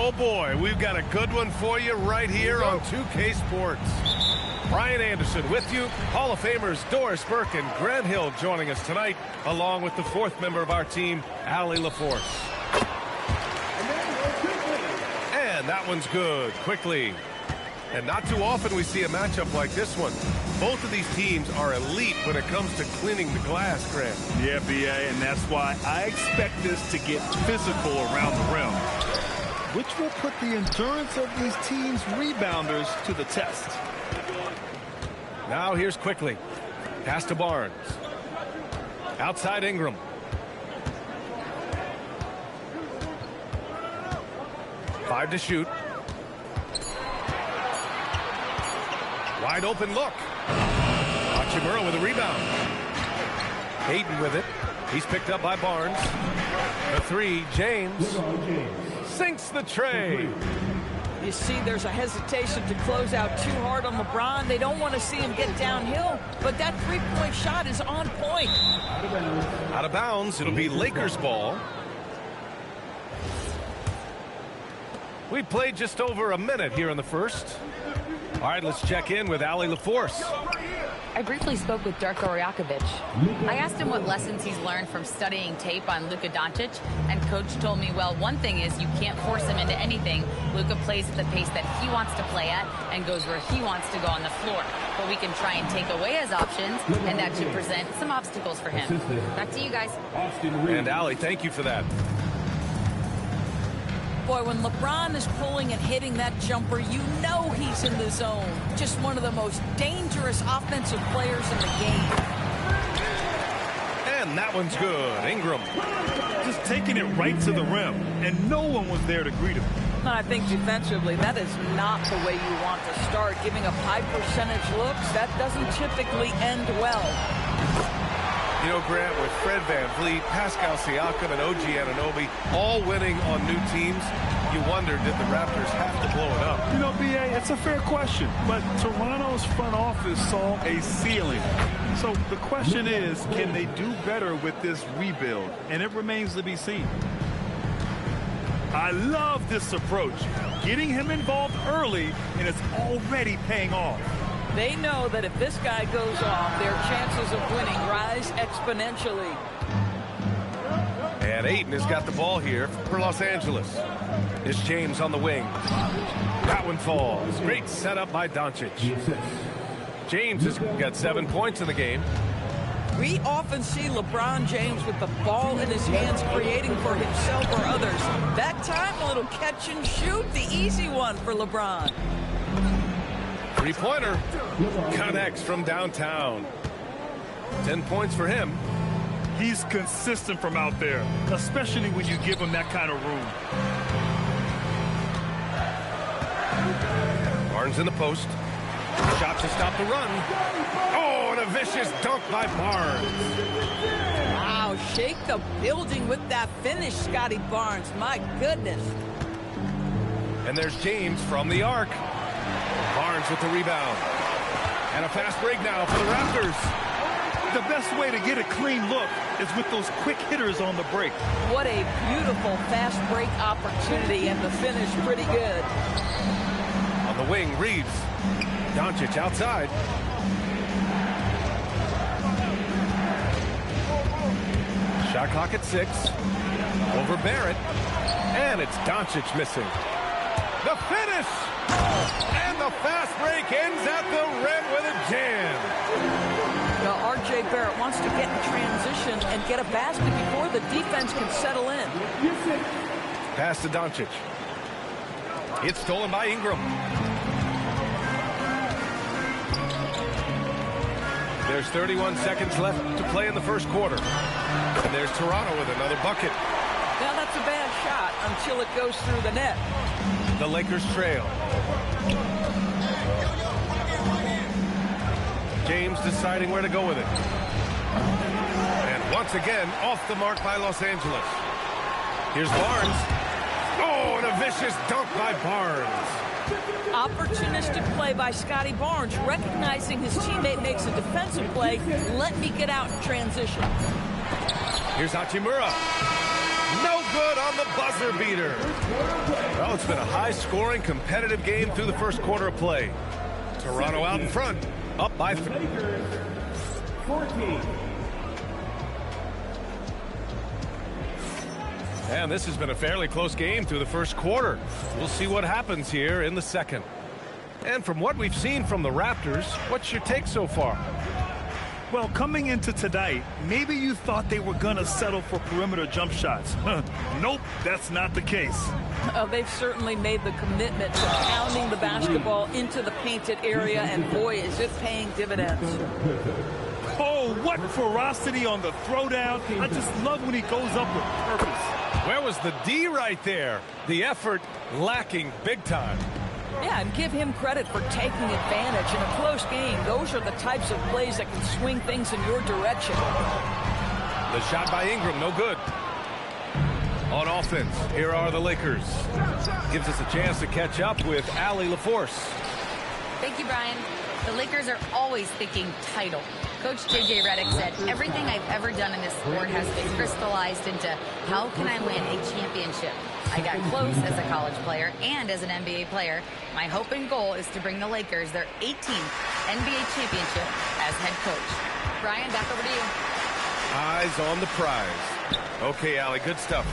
[SPEAKER 1] Oh, boy, we've got a good one for you right here on 2K Sports. Brian Anderson with you. Hall of Famers Doris Burke and Grant Hill joining us tonight, along with the fourth member of our team, Allie LaForce. And that one's good, quickly. And not too often we see a matchup like this one. Both of these teams are elite when it comes to cleaning the glass, Grant.
[SPEAKER 4] Yeah, BA, and that's why I expect this to get physical around the rim, which will put the endurance of these teams' rebounders to the test.
[SPEAKER 1] Now here's quickly. Pass to Barnes. Outside Ingram. Five to shoot. Wide open look. Hachimura with a rebound. Hayden with it. He's picked up by Barnes. The three, James sinks the tray.
[SPEAKER 8] You see there's a hesitation to close out too hard on LeBron. They don't want to see him get downhill, but that three-point shot is on point.
[SPEAKER 1] Out of bounds. It'll be Lakers ball. We played just over a minute here in the first. All right, let's check in with Allie LaForce.
[SPEAKER 3] I briefly spoke with Darko Rajakovic. I asked him what lessons he's learned from studying tape on Luka Doncic, and Coach told me, well, one thing is you can't force him into anything. Luka plays at the pace that he wants to play at and goes where he wants to go on the floor. But we can try and take away his options, and that should present some obstacles for him. Back to you guys.
[SPEAKER 1] And Allie, thank you for that.
[SPEAKER 8] Boy, when LeBron is pulling and hitting that jumper, you know he's in the zone. Just one of the most dangerous offensive players in the game.
[SPEAKER 1] And that one's good. Ingram.
[SPEAKER 4] Just taking it right to the rim, and no one was there to greet him.
[SPEAKER 8] I think defensively, that is not the way you want to start. Giving up high percentage looks, that doesn't typically end well.
[SPEAKER 1] You know, Grant, with Fred VanVleet, Pascal Siakam, and OG Anunoby all winning on new teams, you wonder, did the Raptors have to blow it up?
[SPEAKER 4] You know, BA, it's a fair question, but Toronto's front office saw a ceiling. So the question is, can they do better with this rebuild? And it remains to be seen. I love this approach, getting him involved early, and it's already paying off.
[SPEAKER 8] They know that if this guy goes off, their chances of winning rise exponentially.
[SPEAKER 1] And Ayton has got the ball here for Los Angeles. It's James on the wing. That one falls. Great setup by Doncic. James has got 7 points in the game.
[SPEAKER 8] We often see LeBron James with the ball in his hands, creating for himself or others. That time, a little catch and shoot, the easy one for LeBron.
[SPEAKER 1] Three-pointer connects from downtown. 10 points for him.
[SPEAKER 4] He's consistent from out there, especially when you give him that kind of room.
[SPEAKER 1] Barnes in the post. Shot to stop the run. Oh, and a vicious dunk by Barnes.
[SPEAKER 8] Wow, shake the building with that finish, Scotty Barnes. My goodness.
[SPEAKER 1] And there's James from the arc. Barnes with the rebound. And a fast break now for the Raptors.
[SPEAKER 4] The best way to get a clean look is with those quick hitters on the break.
[SPEAKER 8] What a beautiful fast break opportunity, and the finish pretty good.
[SPEAKER 1] On the wing, Reeves. Doncic outside. Shot clock at 6. Over Barrett. And it's Doncic missing. The finish! And the fast break ends at the rim with a jam.
[SPEAKER 8] Now, R.J. Barrett wants to get in transition and get a basket before the defense can settle in.
[SPEAKER 1] Pass to Doncic. It's stolen by Ingram. There's 31 seconds left to play in the first quarter. And there's Toronto with another bucket.
[SPEAKER 8] Now, that's a bad shot until it goes through the net.
[SPEAKER 1] The Lakers trail. James deciding where to go with it. And once again, off the mark by Los Angeles. Here's Barnes. Oh, and a vicious dunk by Barnes.
[SPEAKER 8] Opportunistic play by Scotty Barnes, recognizing his teammate makes a defensive play. Let me get out in transition.
[SPEAKER 1] Here's Hachimura. No good on the buzzer beater. Well, it's been a high-scoring, competitive game through the first quarter of play. Toronto out in front, up by 3.
[SPEAKER 5] 14.
[SPEAKER 1] And this has been a fairly close game through the first quarter. We'll see what happens here in the second. And from what we've seen from the Raptors, what's your take so far?
[SPEAKER 4] Well, coming into tonight, maybe you thought they were going to settle for perimeter jump shots. Nope, that's not the case.
[SPEAKER 8] They've certainly made the commitment to pounding the basketball into the painted area, and boy, is it paying dividends.
[SPEAKER 4] Oh, what ferocity on the throwdown. I just love when he goes up with purpose.
[SPEAKER 1] Where was the D right there? The effort lacking big time.
[SPEAKER 8] Yeah, and give him credit for taking advantage in a close game. Those are the types of plays that can swing things in your direction.
[SPEAKER 1] The shot by Ingram, no good. On offense, here are the Lakers. Gives us a chance to catch up with Allie LaForce.
[SPEAKER 3] Thank you, Brian. The Lakers are always thinking title. Coach J.J. Redick said, everything I've ever done in this sport has been crystallized into how can I win a championship? I got close as a college player and as an NBA player. My hope and goal is to bring the Lakers their 18th NBA championship as head coach. Brian, back over to you.
[SPEAKER 1] Eyes on the prize. Okay, Allie, good stuff.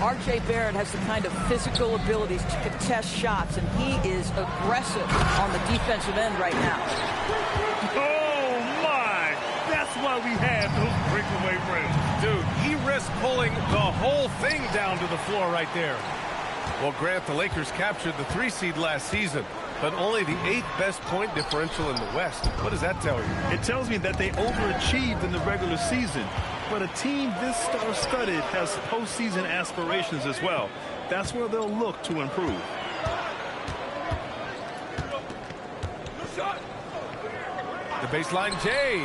[SPEAKER 8] R.J. Barrett has the kind of physical abilities to contest shots, and he is aggressive on the defensive end right now.
[SPEAKER 4] Oh, my! That's why we have those breakaway rims.
[SPEAKER 1] Dude, he risked pulling the whole thing down to the floor right there. Well, Grant, the Lakers captured the 3 seed last season, but only the 8th best point differential in the West. What does that tell you?
[SPEAKER 4] It tells me that they overachieved in the regular season. But a team this star-studded has postseason aspirations as well. That's where they'll look to improve.
[SPEAKER 1] The baseline J.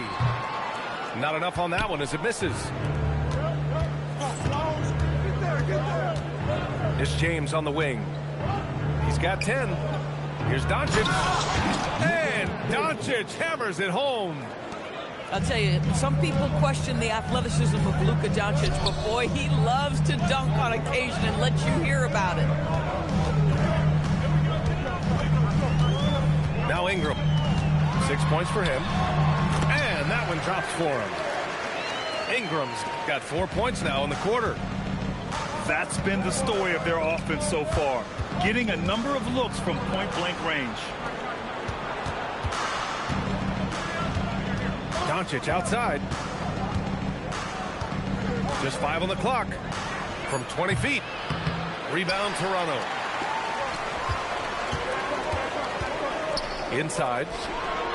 [SPEAKER 1] Not enough on that one as it misses. It's James on the wing. He's got 10. Here's Doncic. And Doncic hammers it home.
[SPEAKER 8] I'll tell you, some people question the athleticism of Luka Doncic, but boy, he loves to dunk on occasion and let you hear about it.
[SPEAKER 1] Now Ingram. 6 points for him. And that one drops for him. Ingram's got 4 points now in the quarter.
[SPEAKER 4] That's been the story of their offense so far, getting a number of looks from point-blank range.
[SPEAKER 1] Doncic outside. Just 5 on the clock. From 20 feet. Rebound Toronto. Inside.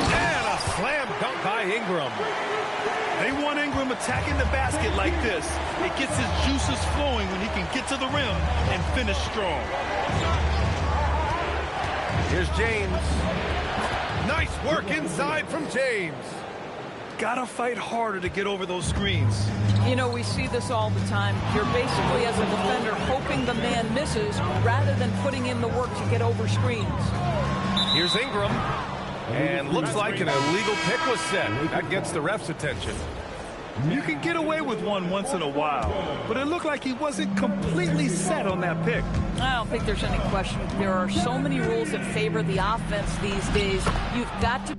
[SPEAKER 1] And a slam dunk by Ingram.
[SPEAKER 4] They want Ingram attacking the basket like this. It gets his juices flowing when he can get to the rim and finish strong.
[SPEAKER 1] Here's James. Nice work inside from James.
[SPEAKER 4] Gotta fight harder to get over those screens.
[SPEAKER 8] You know, we see this all the time. You're basically, as a defender, hoping the man misses rather than putting in the work to get over screens.
[SPEAKER 1] Here's Ingram. And looks like an illegal pick was set. That gets the ref's attention.
[SPEAKER 4] You can get away with one once in a while, but it looked like he wasn't completely set on that pick.
[SPEAKER 8] I don't think there's any question. There are so many rules that favor the offense these days. You've got to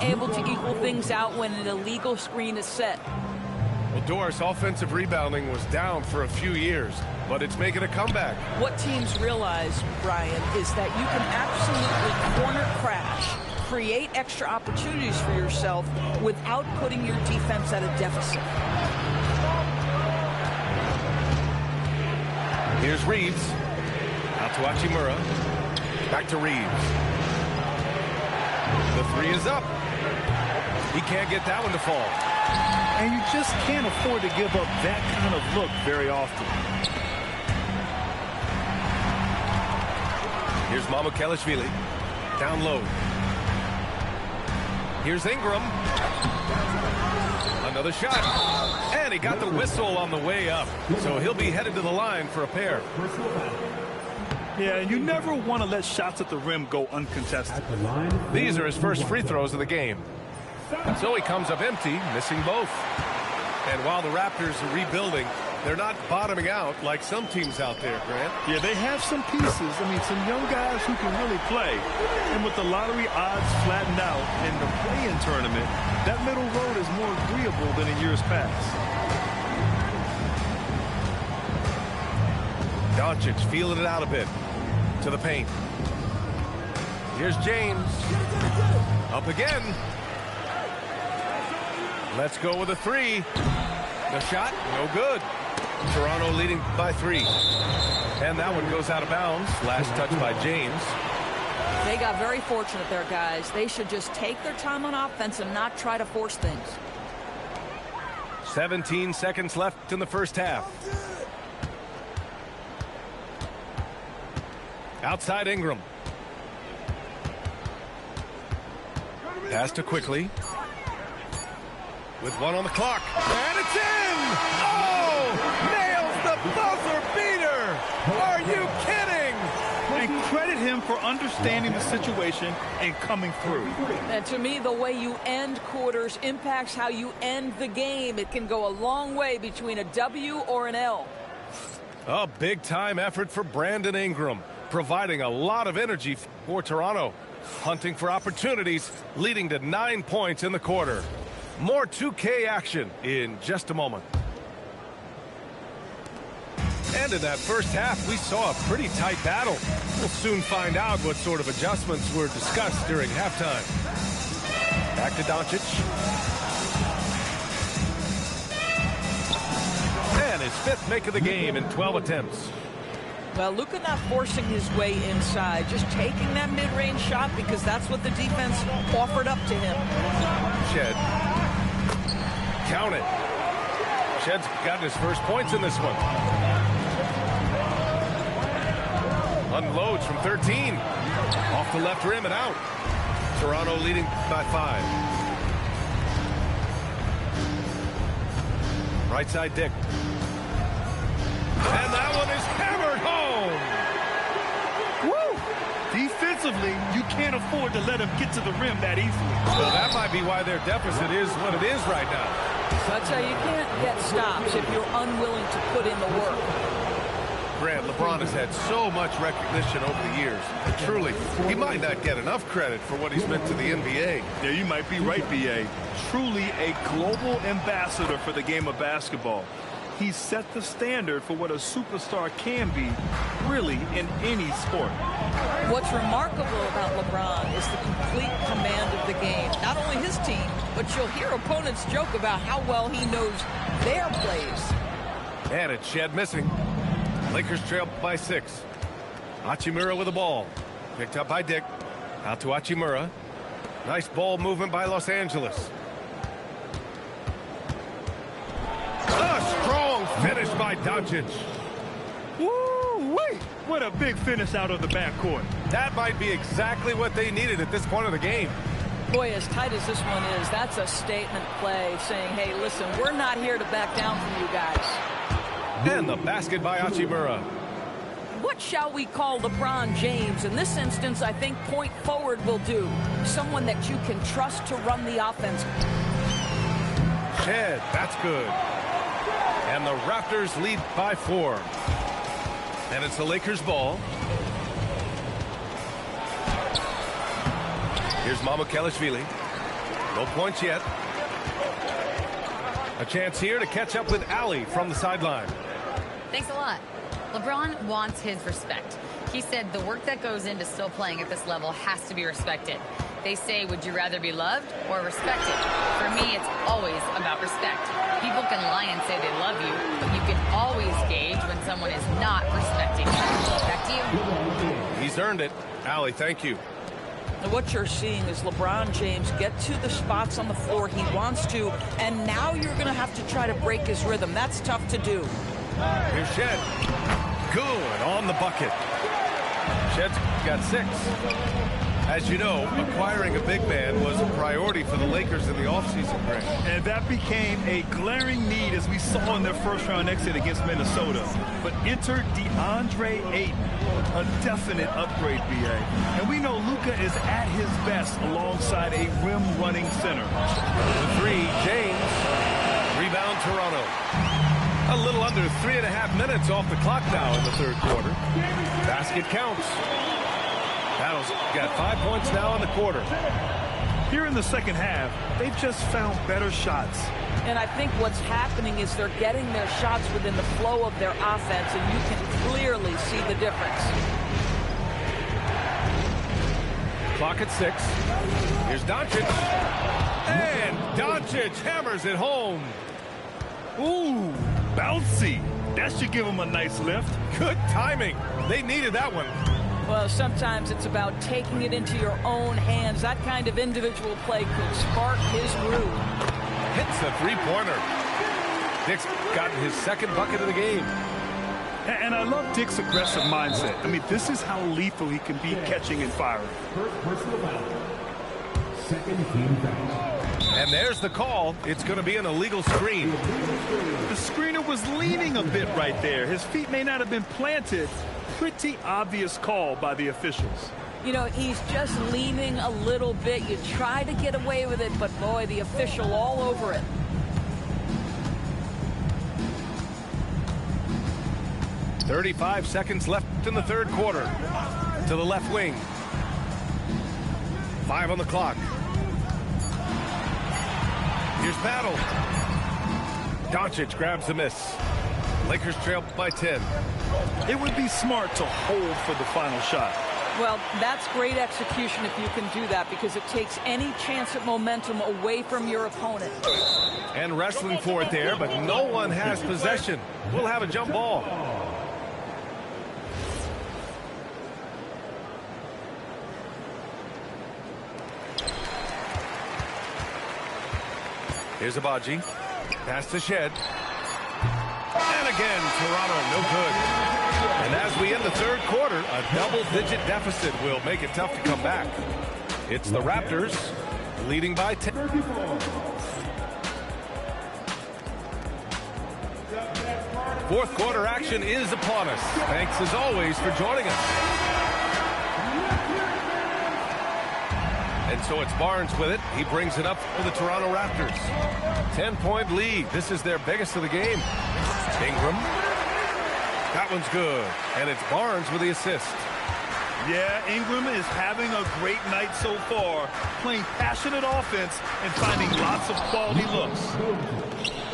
[SPEAKER 8] able to equal things out when an illegal screen is set.
[SPEAKER 1] Well, Doris, offensive rebounding was down for a few years, but it's making a comeback.
[SPEAKER 8] What teams realize, Brian, is that you can absolutely corner crash, create extra opportunities for yourself without putting your defense at a deficit.
[SPEAKER 1] Here's Reeves. Out to Hachimura. Back to Reeves. The three is up. He can't get that one to fall.
[SPEAKER 4] And you just can't afford to give up that kind of look very often.
[SPEAKER 1] Here's Mamukelashvili. Down low. Here's Ingram. Another shot. And he got the whistle on the way up. So he'll be headed to the line for a pair.
[SPEAKER 4] Yeah, and you never want to let shots at the rim go uncontested.
[SPEAKER 1] These are his first free throws of the game. So he comes up empty, missing both. And while the Raptors are rebuilding, they're not bottoming out like some teams out there, Grant.
[SPEAKER 4] Yeah, they have some pieces. I mean, some young guys who can really play. And with the lottery odds flattened out in the play-in tournament, that middle road is more agreeable than in years past.
[SPEAKER 1] Doncic feeling it out a bit to the paint. Here's James. Up again. Let's go with a three. The shot, no good. Toronto leading by 3. And that one goes out of bounds. Last touch by James.
[SPEAKER 8] They got very fortunate there, guys. They should just take their time on offense and not try to force things.
[SPEAKER 1] 17 seconds left in the first half. Outside Ingram. Pass to Quickly. With 1 on the clock. And it's in! Oh! Nails the buzzer beater! Are you kidding?
[SPEAKER 4] And credit him for understanding the situation and coming through.
[SPEAKER 8] And to me, the way you end quarters impacts how you end the game. It can go a long way between a W or an L.
[SPEAKER 1] A big-time effort for Brandon Ingram, providing a lot of energy for Toronto. Hunting for opportunities, leading to 9 points in the quarter. More 2K action in just a moment. And in that first half, we saw a pretty tight battle. We'll soon find out what sort of adjustments were discussed during halftime. Back to Doncic. And his 5th make of the game in 12 attempts.
[SPEAKER 8] Well, Luka not forcing his way inside, just taking that mid-range shot because that's what the defense offered up to him.
[SPEAKER 1] Shed. Count it. Shed's got his first points in this one. Unloads from 13. Off the left rim and out. Toronto leading by 5. Right side Dick. And that one is hammered home.
[SPEAKER 4] Woo! Defensively, you can't afford to let him get to the rim that easily.
[SPEAKER 1] Well, that might be why their deficit is what it is right now.
[SPEAKER 8] So I'd say you can't get stops if you're unwilling to put in the work.
[SPEAKER 1] Grant, LeBron has had so much recognition over the years. But truly, he might not get enough credit for what he's meant to the NBA.
[SPEAKER 4] Yeah, you might be right, B.A. Truly a global ambassador for the game of basketball. He set the standard for what a superstar can be, really, in any sport.
[SPEAKER 8] What's remarkable about LeBron is the complete command of the game. Not only his team, but you'll hear opponents joke about how well he knows their plays.
[SPEAKER 1] And it's Shed missing. Lakers trail by 6. Hachimura with the ball. Picked up by Dick. Out to Hachimura. Nice ball movement by Los Angeles. A strong finish by Doncic.
[SPEAKER 4] Woo-wee! What a big finish out of the backcourt.
[SPEAKER 1] That might be exactly what they needed at this point of the game.
[SPEAKER 8] Boy, as tight as this one is, that's a statement play saying, hey, listen, we're not here to back down from you guys.
[SPEAKER 1] And the basket by Hachimura.
[SPEAKER 8] What shall we call LeBron James? In this instance, I think point forward will do. Someone that you can trust to run the offense.
[SPEAKER 1] Shed, that's good. And the Raptors lead by 4. And it's the Lakers' ball. Here's Mamukelashvili. No points yet. A chance here to catch up with Allie from the sideline.
[SPEAKER 3] Thanks a lot. LeBron wants his respect. He said the work that goes into still playing at this level has to be respected. They say, would you rather be loved or respected? For me, it's always about respect. People can lie and say they love you, but you can always gauge when someone is not respecting you. Back to you.
[SPEAKER 1] He's earned it. Allie, thank you.
[SPEAKER 8] What you're seeing is LeBron James get to the spots on the floor he wants to, and now you're going to have to try to break his rhythm. That's tough to do.
[SPEAKER 1] Here's Shed. Good on the bucket. Shed's got 6. As you know, acquiring a big man was a priority for the Lakers in the offseason, Grant.
[SPEAKER 4] And that became a glaring need, as we saw in their first-round exit against Minnesota. But enter DeAndre Ayton, a definite upgrade, B.A. And we know Luka is at his best alongside a rim-running center.
[SPEAKER 1] The 3, James. Rebound, Toronto. A little under 3.5 minutes off the clock now in the third quarter. Basket counts. Battle's got 5 points now in the quarter.
[SPEAKER 4] Here in the second half, they've just found better shots.
[SPEAKER 8] And I think what's happening is they're getting their shots within the flow of their offense, and you can clearly see the difference.
[SPEAKER 1] Clock at 6. Here's Doncic. And Doncic hammers it home.
[SPEAKER 4] Ooh, bouncy. That should give him a nice lift.
[SPEAKER 1] Good timing. They needed that one.
[SPEAKER 8] Well, sometimes it's about taking it into your own hands. That kind of individual play could spark his groove.
[SPEAKER 1] Hits the three-pointer. Dick's gotten his second bucket of the game.
[SPEAKER 4] And I love Dick's aggressive mindset. I mean, this is how lethal he can be catching and firing.
[SPEAKER 5] First personal foul. Second team foul.
[SPEAKER 1] And there's the call. It's going to be an illegal screen.
[SPEAKER 4] The screener was leaning a bit right there. His feet may not have been planted. Pretty obvious call by the officials.
[SPEAKER 8] You know, he's just leaning a little bit. You try to get away with it, but boy, the official all over it.
[SPEAKER 1] .35 seconds left in the third quarter. To the left wing. 5 on the clock. Here's Battle. Doncic grabs the miss. Lakers trail by 10.
[SPEAKER 4] It would be smart to hold for the final shot.
[SPEAKER 8] Well, that's great execution if you can do that, because it takes any chance at momentum away from your opponent.
[SPEAKER 1] And wrestling for it there, but no one has possession. We'll have a jump ball. Here's Abaji. Pass to Shed. And again, Toronto, no good. And as we end the third quarter, a double-digit deficit will make it tough to come back. It's the Raptors leading by 10. Fourth quarter action is upon us. Thanks, as always, for joining us. And so it's Barnes with it. He brings it up for the Toronto Raptors. 10-point lead. This is their biggest of the game. Ingram. That one's good. And it's Barnes with the assist.
[SPEAKER 4] Yeah, Ingram is having a great night so far, playing passionate offense and finding lots of quality looks.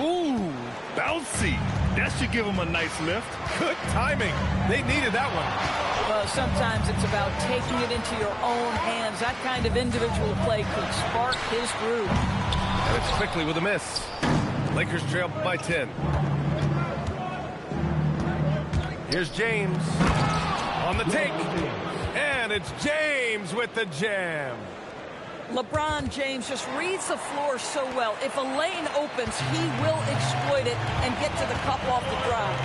[SPEAKER 4] Ooh, bouncy. That should give him a nice lift.
[SPEAKER 1] Good timing. They needed that one.
[SPEAKER 8] Well, sometimes it's about taking it into your own hands. That kind of individual play could spark his groove.
[SPEAKER 1] And it's quickly with a miss. Lakers trail by 10. Here's James on the take. And it's James with the jam.
[SPEAKER 8] LeBron James just reads the floor so well. If a lane opens, he will exploit it and get to the cup off the ground.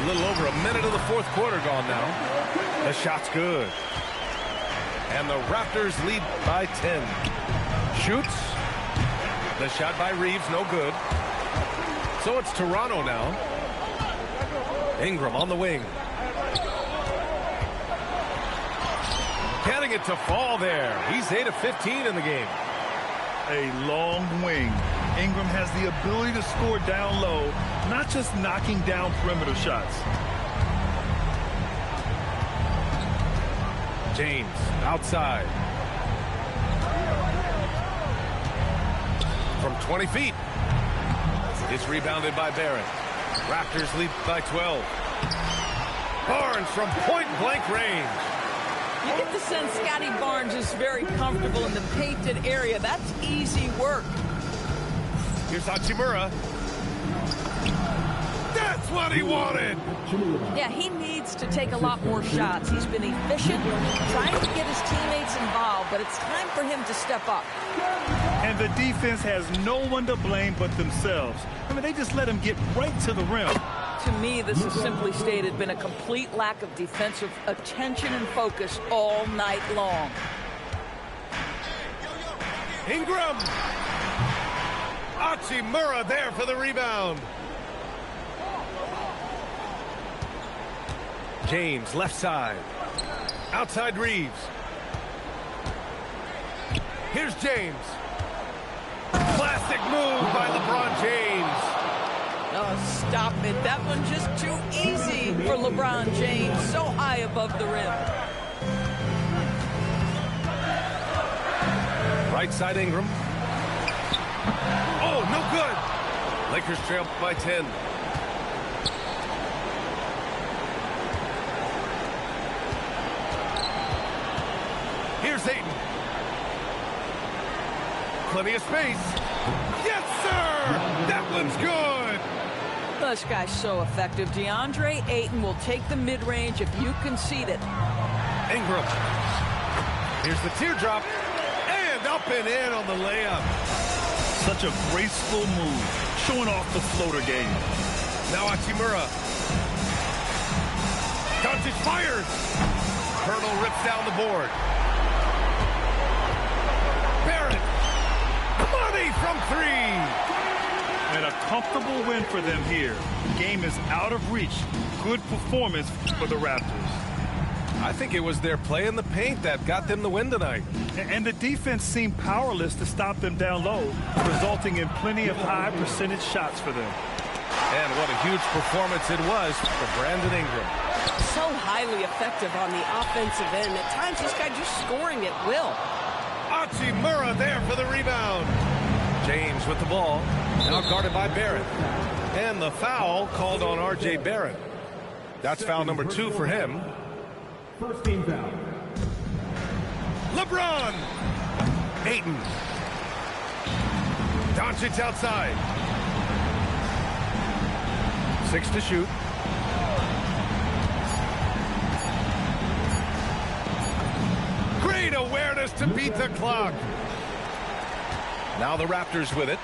[SPEAKER 1] A little over a minute of the fourth quarter gone now. The shot's good. And the Raptors lead by 10. Shoots. The shot by Reeves, no good. So it's Toronto now. Ingram on the wing. Getting it to fall there. He's 8 of 15 in the game.
[SPEAKER 4] A long wing. Ingram has the ability to score down low, not just knocking down perimeter shots.
[SPEAKER 1] James outside. From 20 feet. It's rebounded by Barrett. Raptors lead by 12. Barnes from point-blank range.
[SPEAKER 8] You get the sense Scotty Barnes is very comfortable in the painted area. That's easy work.
[SPEAKER 1] Here's Hachimura. That's what he wanted.
[SPEAKER 8] Yeah, he needs to take a lot more shots. He's been efficient, trying to get his teammates involved, but it's time for him to step up.
[SPEAKER 4] And the defense has no one to blame but themselves. I mean, they just let him get right to the rim.
[SPEAKER 8] To me, this has simply stated been a complete lack of defensive attention and focus all night long.
[SPEAKER 1] Ingram. Hachimura there for the rebound. James left side. Outside Reeves. Here's James. Classic move by LeBron James.
[SPEAKER 8] Oh, stop it. That one's just too easy for LeBron James. So high above the rim.
[SPEAKER 1] Right side Ingram. Oh, no good. Lakers trail by 10. Here's Ayton. Plenty of space. Yes, sir! That one's good!
[SPEAKER 8] This guy's so effective. DeAndre Ayton will take the mid-range if you concede it.
[SPEAKER 1] Ingram. Here's the teardrop. And up and in on the layup.
[SPEAKER 4] Such a graceful move, showing off the floater game.
[SPEAKER 1] Now Hachimura. Doncic fires. Hurdle rips down the board. Barrett. Money from three.
[SPEAKER 4] And a comfortable win for them here. Game is out of reach. Good performance for the Raptors.
[SPEAKER 1] I think it was their play in the paint that got them the win tonight.
[SPEAKER 4] And the defense seemed powerless to stop them down low, resulting in plenty of high percentage shots for them.
[SPEAKER 1] And what a huge performance it was for Brandon Ingram.
[SPEAKER 9] So highly effective on the offensive end. At times, this guy just scoring at will.
[SPEAKER 1] Hachimura there for the rebound. James with the ball. Now guarded by Barrett. And the foul called on R.J. Barrett. That's foul number 2 for him.
[SPEAKER 5] First team foul.
[SPEAKER 1] LeBron. Ayton. Doncic outside. 6 to shoot. Great awareness to beat the clock. Now the Raptors with it.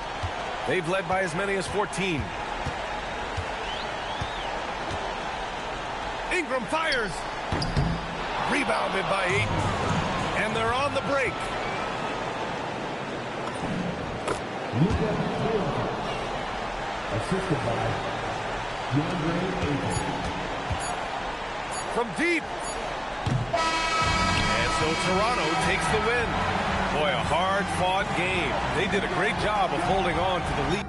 [SPEAKER 1] They've led by as many as 14. Ingram fires. Rebounded by Ayton. And they're on the break.
[SPEAKER 5] Assisted by DeAndre Ayton.
[SPEAKER 1] From deep. And so Toronto takes the win. Boy, a hard-fought game. They did a great job of holding on to the lead.